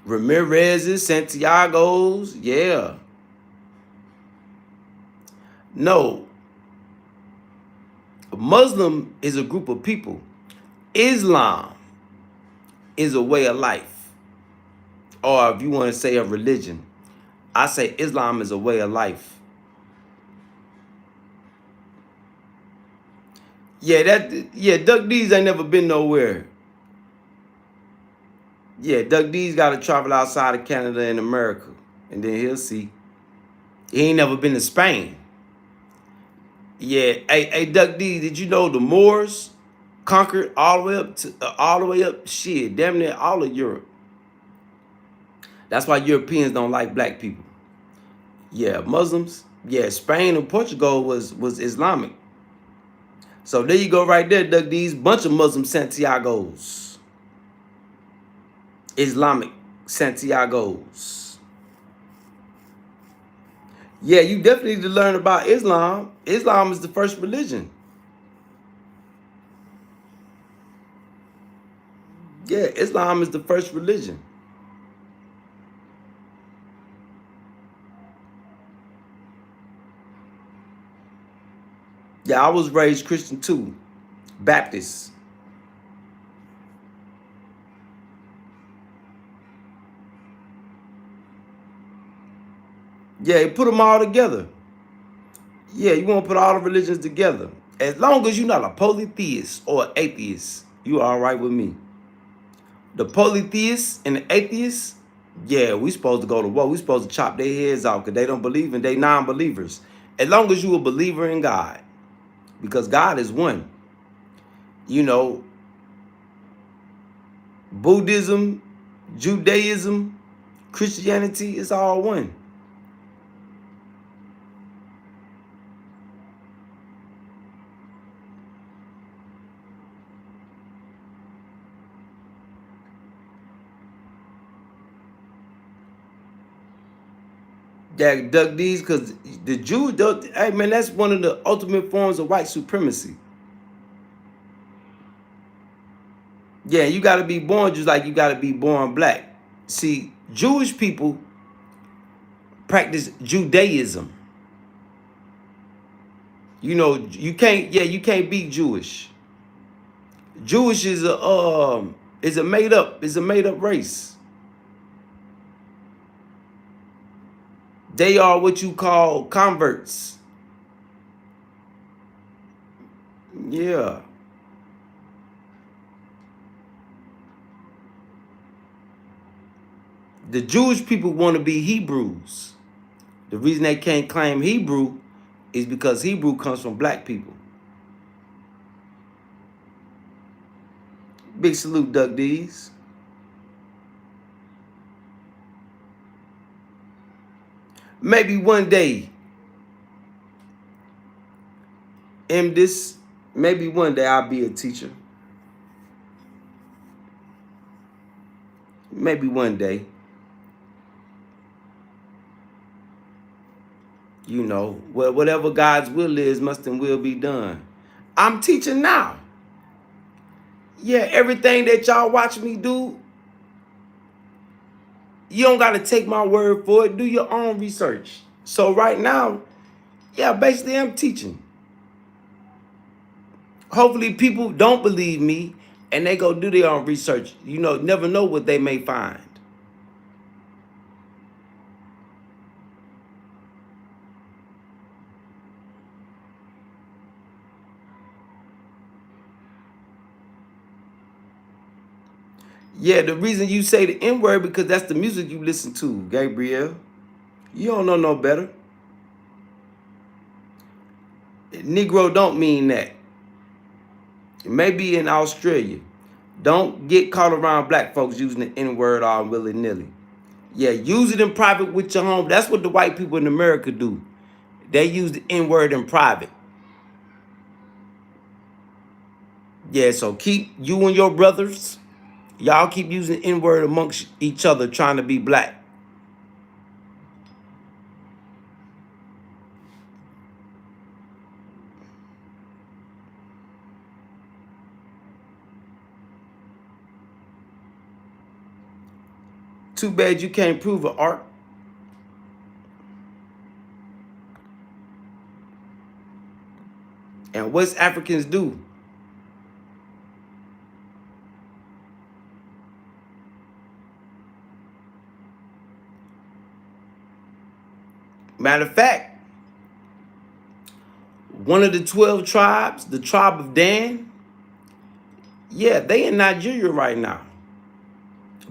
[SPEAKER 1] Ramirez's, Santiago's, yeah. No. A Muslim is a group of people. Islam is a way of life. Or if you want to say a religion, I say Islam is a way of life. Duck D's ain't never been nowhere. Yeah, Duck D's got to travel outside of Canada and America, and then he'll see. He ain't never been to Spain. Yeah, hey, Duck D, did you know the Moors conquered all the way up, shit, damn near all of Europe? That's why Europeans don't like black people. Yeah, Muslims. Yeah, Spain and Portugal was Islamic. So there you go right there, Duck D's. Bunch of Muslim Santiagos. Islamic Santiagos. Yeah, you definitely need to learn about Islam. Islam is the first religion. Yeah, Islam is the first religion. Yeah, I was raised Christian too. Baptist. Yeah, you put them all together. Yeah, you want to put all the religions together. As long as you're not a polytheist or atheist, you all right with me. The polytheists and the atheists, yeah, we supposed to go to war. We supposed to chop their heads off because they don't believe in they non-believers. As long as you a believer in God, because God is one. You know, Buddhism, Judaism, Christianity is all one. Yeah, duck these because the Jews, hey man, that's one of the ultimate forms of white supremacy. Yeah, you got to be born just like you got to be born black. See, Jewish people practice Judaism. You know, you can't. Yeah, you can't be Jewish. Jewish is a made up race. They are what you call converts. Yeah. The Jewish people want to be Hebrews. The reason they can't claim Hebrew is because Hebrew comes from black people. Big salute, Duck D's. Maybe one day, maybe one day I'll be a teacher. Maybe one day. You know, well, whatever God's will is, must and will be done. I'm teaching now. Yeah, everything that y'all watch me do, you don't got to take my word for it. Do your own research. So right now, yeah, basically I'm teaching. Hopefully people don't believe me and they go do their own research. You know, never know what they may find. Yeah, the reason you say the N-word because that's the music you listen to, Gabriel. You don't know no better. Negro don't mean that. Maybe in Australia. Don't get caught around black folks using the N-word all willy-nilly. Yeah, use it in private with your home. That's what the white people in America do. They use the N-word in private. Yeah, so keep you and your brothers, y'all keep using the N-word amongst each other trying to be black. Too bad you can't prove it, Art. And West Africans do. Matter of fact, one of the 12 tribes, the tribe of Dan, yeah, they in Nigeria right now.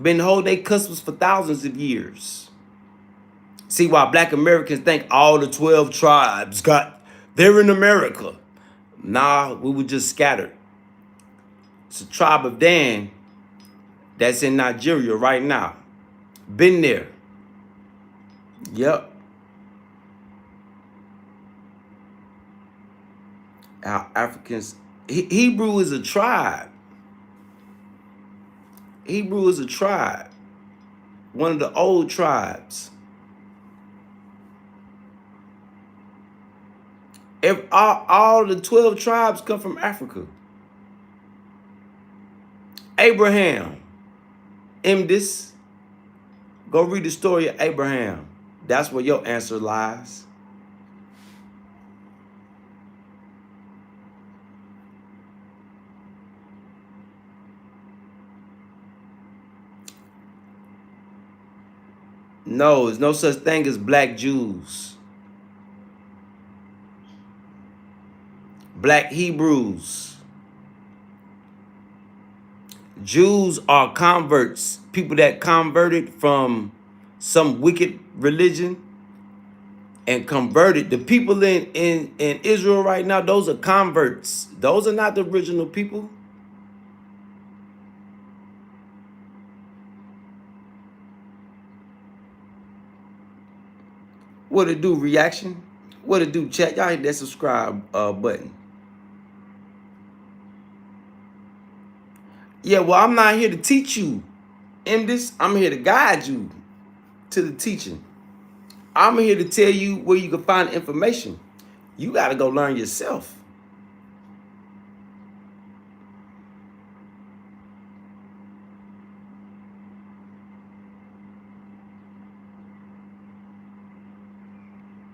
[SPEAKER 1] Been holding their customs for thousands of years. See why black Americans think all the 12 tribes they're in America. Nah, we were just scattered. It's a tribe of Dan that's in Nigeria right now. Been there. Yep. Our Africans. Hebrew is a tribe. Hebrew is a tribe. One of the old tribes. All the 12 tribes come from Africa. Abraham. Imdis. Go read the story of Abraham. That's where your answer lies. No, there's no such thing as black Jews. Black Hebrews. Jews are converts, people that converted from some wicked religion and converted. The people in Israel right now, those are converts. Those are not the original people. What it do, reaction? What it do, chat? Y'all hit that subscribe button. Yeah, well, I'm not here to teach you in this. I'm here to guide you to the teaching. I'm here to tell you where you can find information. You got to go learn yourself.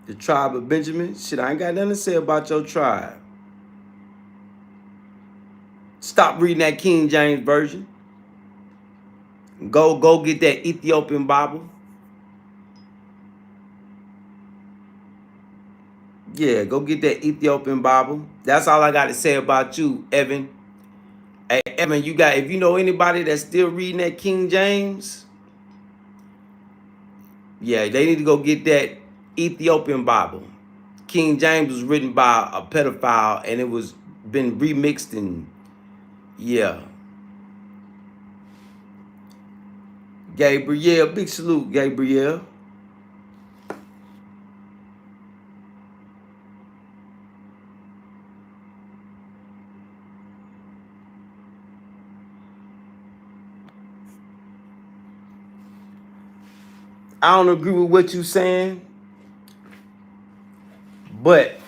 [SPEAKER 1] The tribe of Benjamin. Shit, I ain't got nothing to say about your tribe. Stop reading that King James Version. Go get that Ethiopian Bible. Yeah, go get that Ethiopian Bible. That's all I got to say about you, Evan. Hey, Evan, you got, if you know anybody that's still reading that King James, yeah, they need to go get that Ethiopian Bible. King James was written by a pedophile and it was been remixed and yeah. Gabriel, big salute, Gabriel. I don't agree with what you saying, but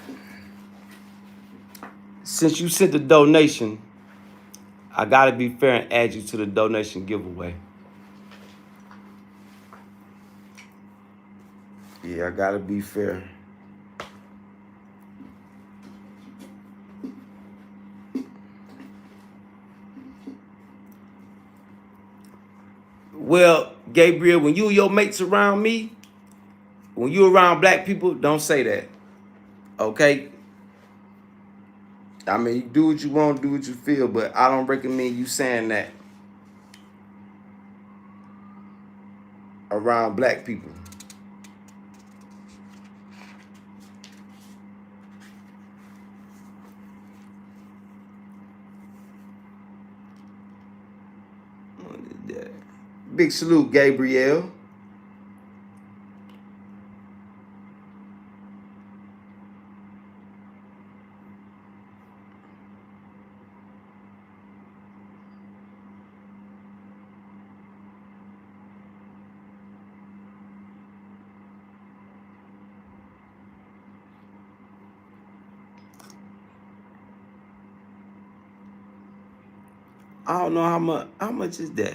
[SPEAKER 1] since you sent the donation, I gotta be fair and add you to the donation giveaway. Yeah, I gotta be fair. Well, Gabriel, when you and your mates around me, when you around black people, don't say that. Okay? I mean, you do what you want, do what you feel, but I don't recommend you saying that around black people. Big salute, Gabriel. I don't know how much is that?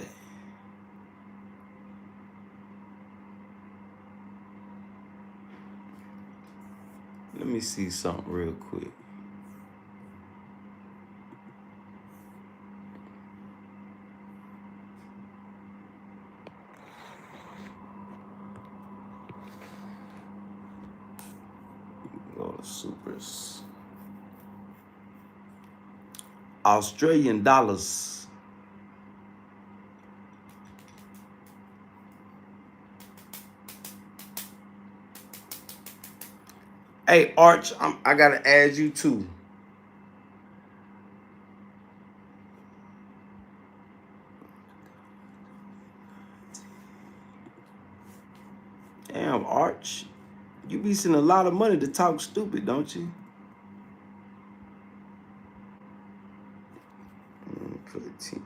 [SPEAKER 1] Let me see something real quick. Go to supers. Australian dollars. Hey, Arch, I gotta add you too. Damn, Arch, you be sending a lot of money to talk stupid, don't you? Put a 10.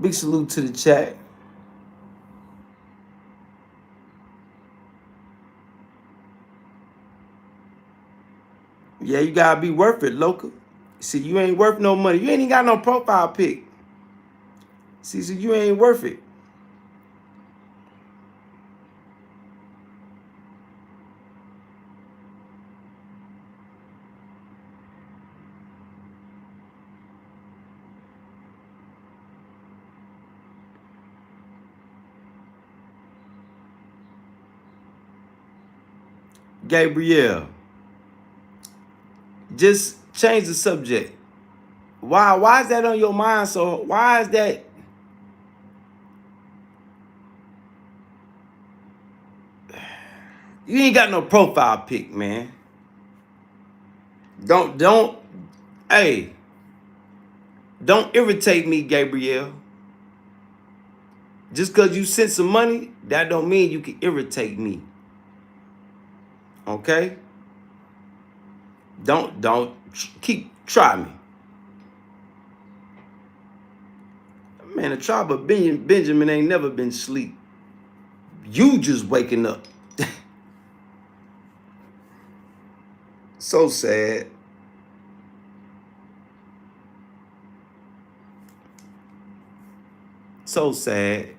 [SPEAKER 1] Big salute to the chat. Yeah, you gotta be worth it, local. See, you ain't worth no money. You ain't even got no profile pic. See, so you ain't worth it. Gabriel, just change the subject. Why is that on your mind? So why is that? You ain't got no profile pic, man. Don't, hey, don't irritate me, Gabriel. Just because you sent some money, that don't mean you can irritate me. Okay? Try me. Man, the tribe of Benjamin ain't never been asleep. You just waking up. So sad. So sad.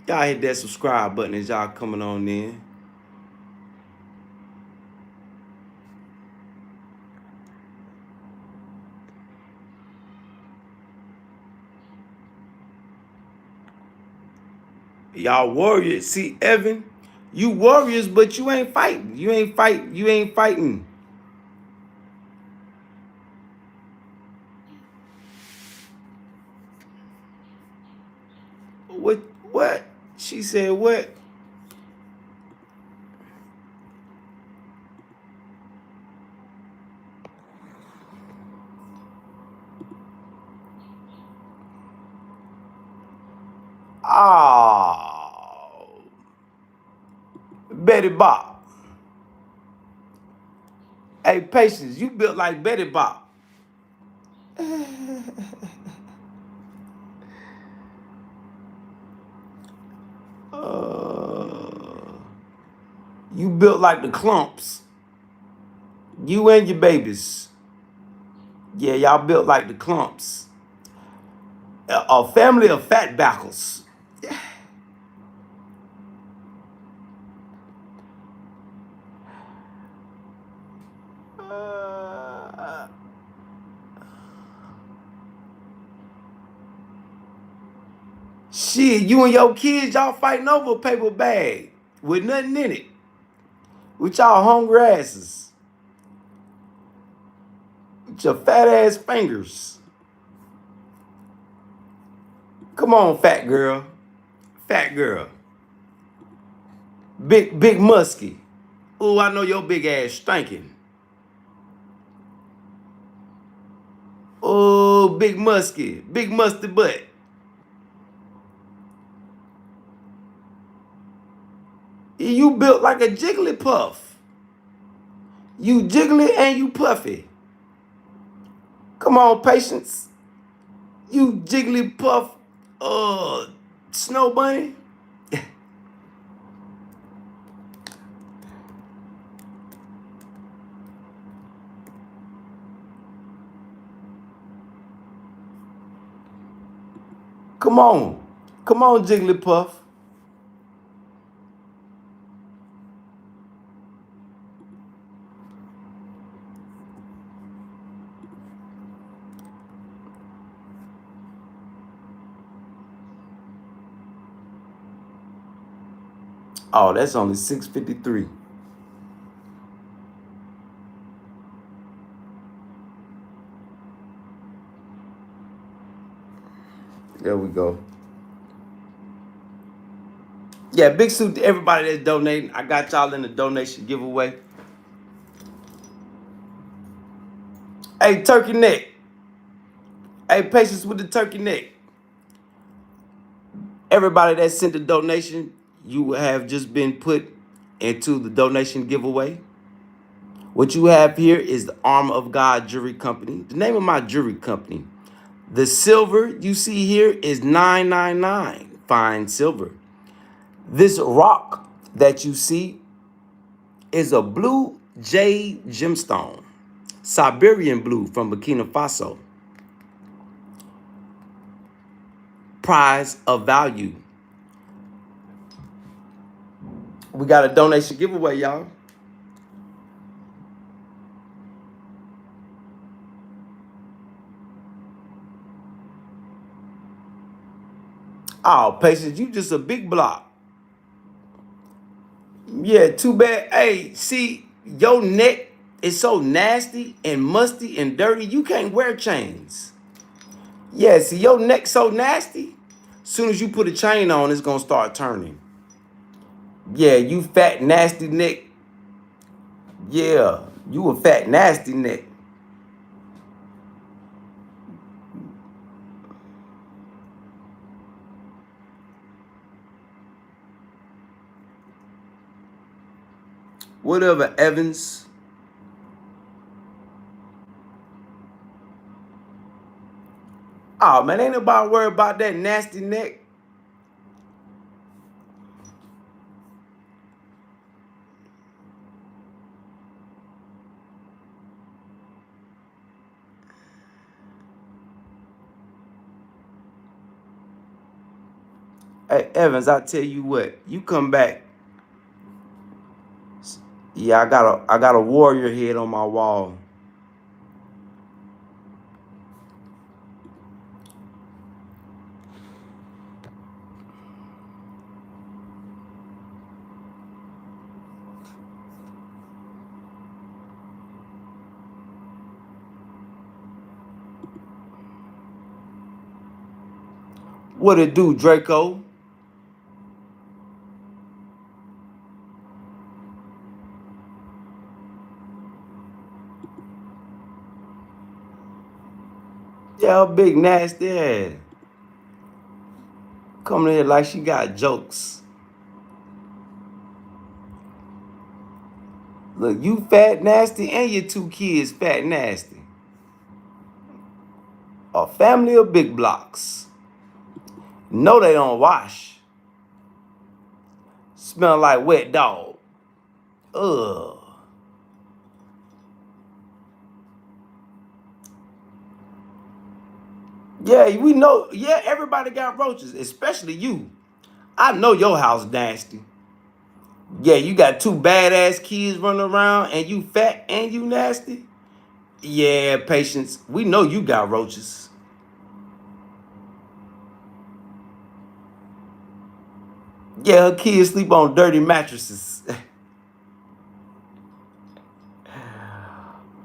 [SPEAKER 1] Y'all hit that subscribe button as y'all coming on in. Y'all warriors. See, Evan, you warriors, but you ain't fighting. You ain't fighting. What? She said what? Oh, Betty Bob. Hey, Patience, you built like Betty Bob. You built like the clumps. You and your babies. Yeah, y'all built like the clumps. A family of fat backles. Shit, you and your kids, y'all fighting over a paper bag with nothing in it. With y'all hungry asses. With your fat ass fingers. Come on, fat girl. Fat girl. Big musky. Oh, I know your big ass stinking. Oh, big musky. Big musty butt. You built like a Jigglypuff. You jiggly and you puffy. Come on, Patience. You Jigglypuff, snow bunny. Come on. Come on, Jigglypuff. Oh, that's only 653. There we go. Yeah, big suit to everybody that's donating. I got y'all in the donation giveaway. Hey, turkey neck. Hey, Patience with the turkey neck. Everybody that sent the donation, you have just been put into the donation giveaway. What you have here is the Armor of God Jewelry Company. The name of my jewelry company. The silver you see here is 999, fine silver. This rock that you see is a blue jade gemstone, Siberian blue from Burkina Faso. Prize of value. We got a donation giveaway, y'all. Oh, patience, you just a big block. Yeah, too bad. Hey, see, your neck is so nasty and musty and dirty, you can't wear chains. Yeah, see, your neck so nasty. Soon as you put a chain on, it's gonna start turning. Yeah, you fat, nasty neck. Yeah, you a fat, nasty neck. Whatever, Evans. Oh, man, ain't nobody worried about that nasty neck. Hey, Evans, I tell you what, you come back. Yeah, I got a warrior head on my wall. What it do, Draco? Yeah, her big nasty ass. Coming here like she got jokes. Look, you fat nasty and your 2 kids fat nasty. A family of big blocks. No, they don't wash. Smell like wet dog. Ugh. Yeah, we know. Yeah, everybody got roaches, especially you. I know your house nasty. Yeah, you got 2 badass kids running around and you fat and you nasty. Yeah, patience. We know you got roaches. Yeah, her kids sleep on dirty mattresses.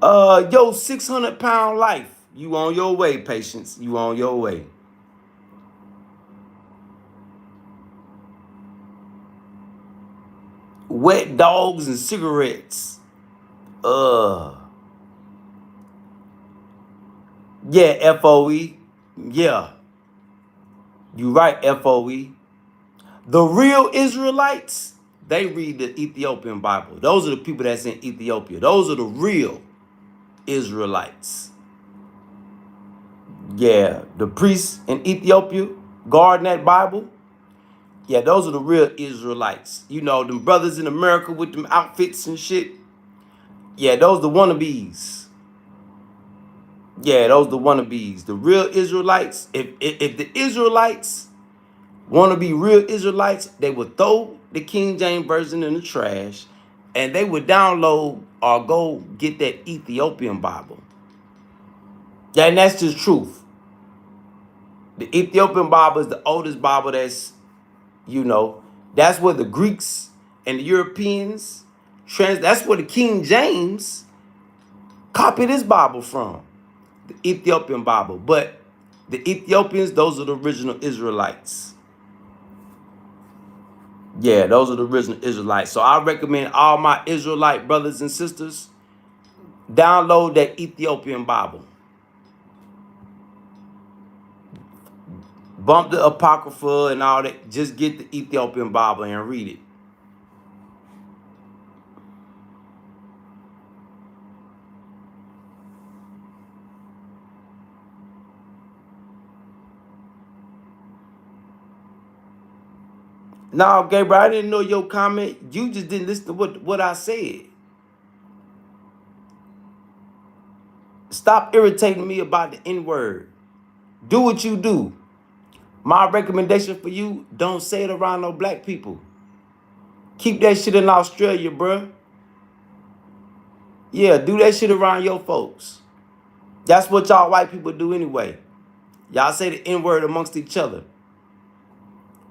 [SPEAKER 1] Yo, 600-pound life. You on your way, patience. You on your way. Wet dogs and cigarettes. Yeah, FOE. Yeah. You right, FOE. The real Israelites, they read the Ethiopian Bible. Those are the people that's in Ethiopia. Those are the real Israelites. Yeah, the priests in Ethiopia guarding that Bible. Yeah, those are the real Israelites. You know, them brothers in America with them outfits and shit. Yeah, those the wannabes. Yeah, those the wannabes. The real Israelites, if the Israelites want to be real Israelites, they would throw the King James Version in the trash and they would download or go get that Ethiopian Bible. Yeah, and that's just truth. The Ethiopian Bible is the oldest Bible that's, you know, that's where the Greeks and the Europeans, that's where the King James copied his Bible from. The Ethiopian Bible. But the Ethiopians, those are the original Israelites. Yeah, those are the original Israelites. So I recommend all my Israelite brothers and sisters download that Ethiopian Bible. Bump the Apocrypha and all that. Just get the Ethiopian Bible and read it. No, Gabriel, I didn't know your comment. You just didn't listen to what I said. Stop irritating me about the N-word. Do what you do. My recommendation for you, don't say it around no black people. Keep that shit in Australia, bruh. Yeah, do that shit around your folks. That's what y'all white people do anyway. Y'all say the N-word amongst each other.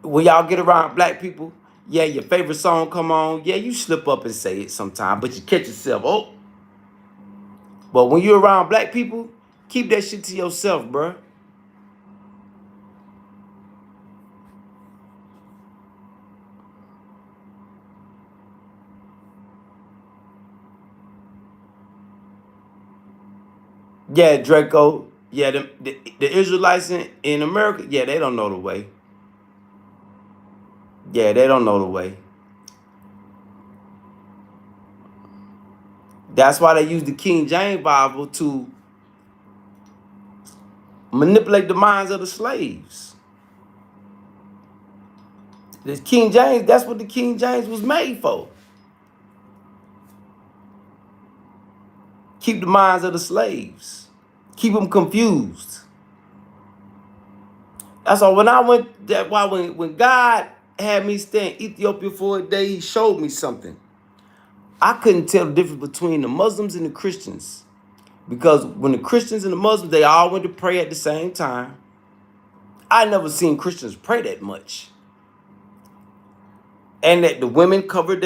[SPEAKER 1] when y'all get around black people, yeah, your favorite song come on. Yeah, you slip up and say it sometime, but you catch yourself. Oh, but when you're around black people, keep that shit to yourself, bruh. Yeah, Draco. Yeah, the Israelites in America, yeah, they don't know the way. Yeah, they don't know the way. That's why they use the King James Bible to manipulate the minds of the slaves. The King James, that's what the King James was made for. Keep the minds of the slaves. Keep them confused. That's all. When I went, that why when God had me stay in Ethiopia for a day, he showed me something. I couldn't tell the difference between the Muslims and the Christians. Because when the Christians and the Muslims, they all went to pray at the same time. I never seen Christians pray that much. And that the women covered,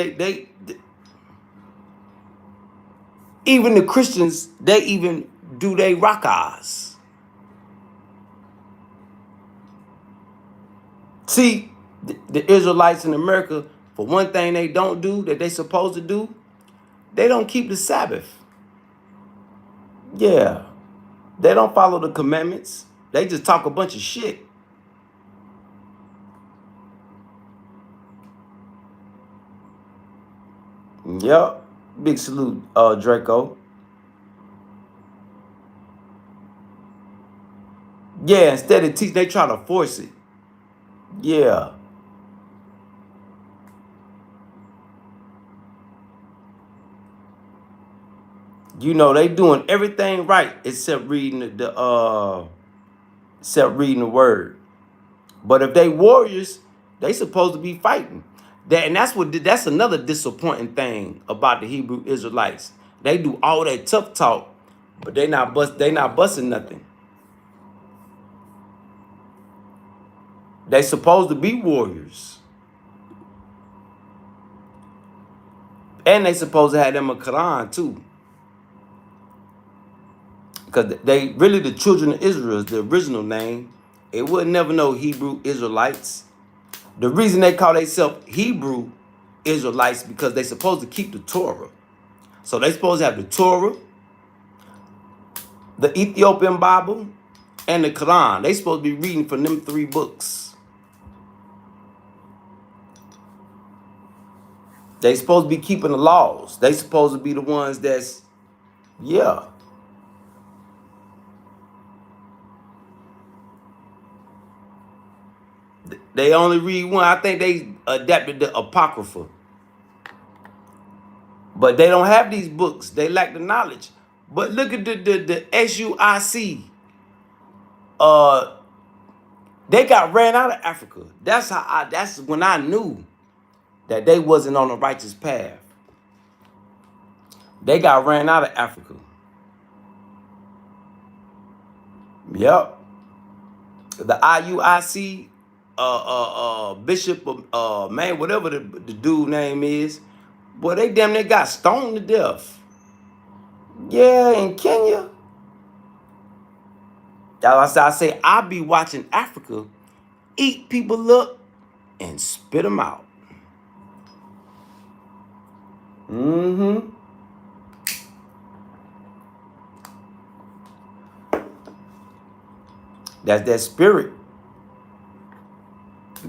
[SPEAKER 1] even the Christians, they even do they rakahs. See, the Israelites in America, for one thing they don't do that they supposed to do, they don't keep the Sabbath. Yeah. They don't follow the commandments. They just talk a bunch of shit. Yep. Big salute, Draco. Yeah, instead of teach, they try to force it. Yeah. You know, they doing everything right except reading the word. But if they warriors, they supposed to be fighting. That's another disappointing thing about the Hebrew Israelites. They do all that tough talk, but they not busting nothing. They supposed to be warriors. And they supposed to have them a Quran too. Because they really the children of Israel is the original name. It would never know Hebrew Israelites. The reason they call themselves Hebrew Israelites because they supposed to keep the Torah. So they supposed to have the Torah, the Ethiopian Bible, and the Quran. They supposed to be reading from them 3 books. They supposed to be keeping the laws. They supposed to be the ones that's, yeah. They only read one. I think they adapted the Apocrypha. But they don't have these books. They lack the knowledge. But look at the SUIC. They got ran out of Africa. That's when I knew that they wasn't on the righteous path. They got ran out of Africa. Yep. The IUIC bishop man, whatever the dude name is, boy, they damn near got stoned to death. Yeah, in Kenya. I say I be watching Africa eat people up and spit them out. Mm-hmm. That's that spirit.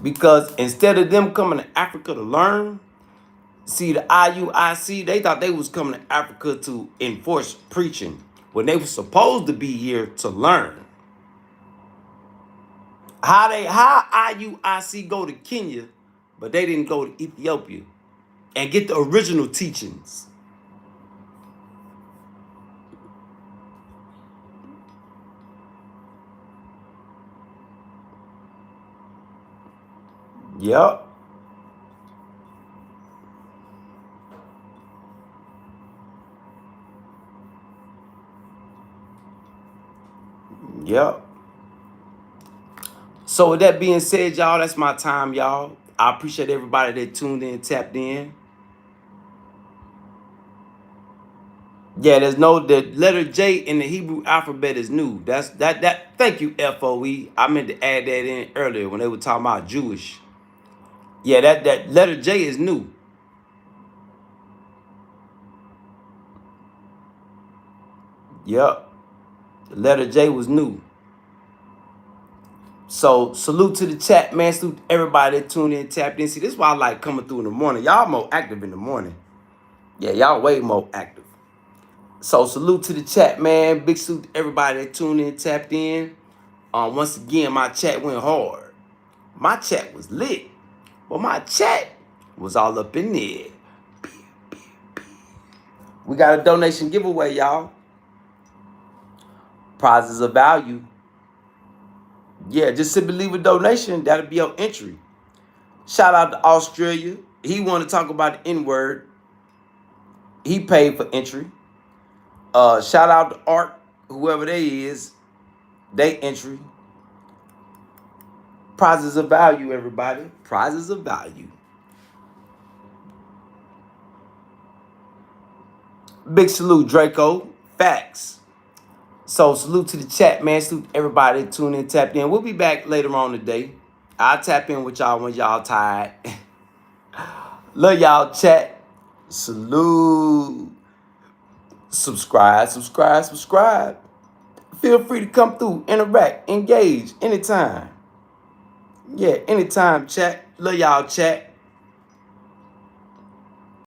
[SPEAKER 1] Because instead of them coming to Africa to learn, see the IUIC, they thought they was coming to Africa to enforce preaching when they were supposed to be here to learn. How IUIC go to Kenya, but they didn't go to Ethiopia and get the original teachings. Yep. Yep. So with that being said, y'all, that's my time, y'all. I appreciate everybody that tuned in, tapped in. Yeah, there's no, the letter J in the Hebrew alphabet is new. That. Thank you, FOE. I meant to add that in earlier when they were talking about Jewish. Yeah, that letter J is new. Yep. The letter J was new. So salute to the chat, man. Salute to everybody that tuned in, tapped in. See, this is why I like coming through in the morning. Y'all more active in the morning. Yeah, y'all way more active. So salute to the chat, man. Big salute to everybody that tuned in, tapped in. Once again, my chat went hard. My chat was lit. But my chat was all up in there. We got a donation giveaway, y'all. Prizes of value. Yeah, just simply leave a donation. That'll be your entry. Shout out to Australia. He want to talk about the N-word. He paid for entry. Shout out to Art, whoever they is. They entry. Prizes of value, everybody. Prizes of value. Big salute, Draco. Facts. So salute to the chat, man. Salute to everybody that tuned in, tapped in. We'll be back later on today. I'll tap in with y'all when y'all tired. Love y'all, chat. Salute. Subscribe. Feel free to come through, interact, engage anytime. Yeah, anytime, chat. Love y'all, chat.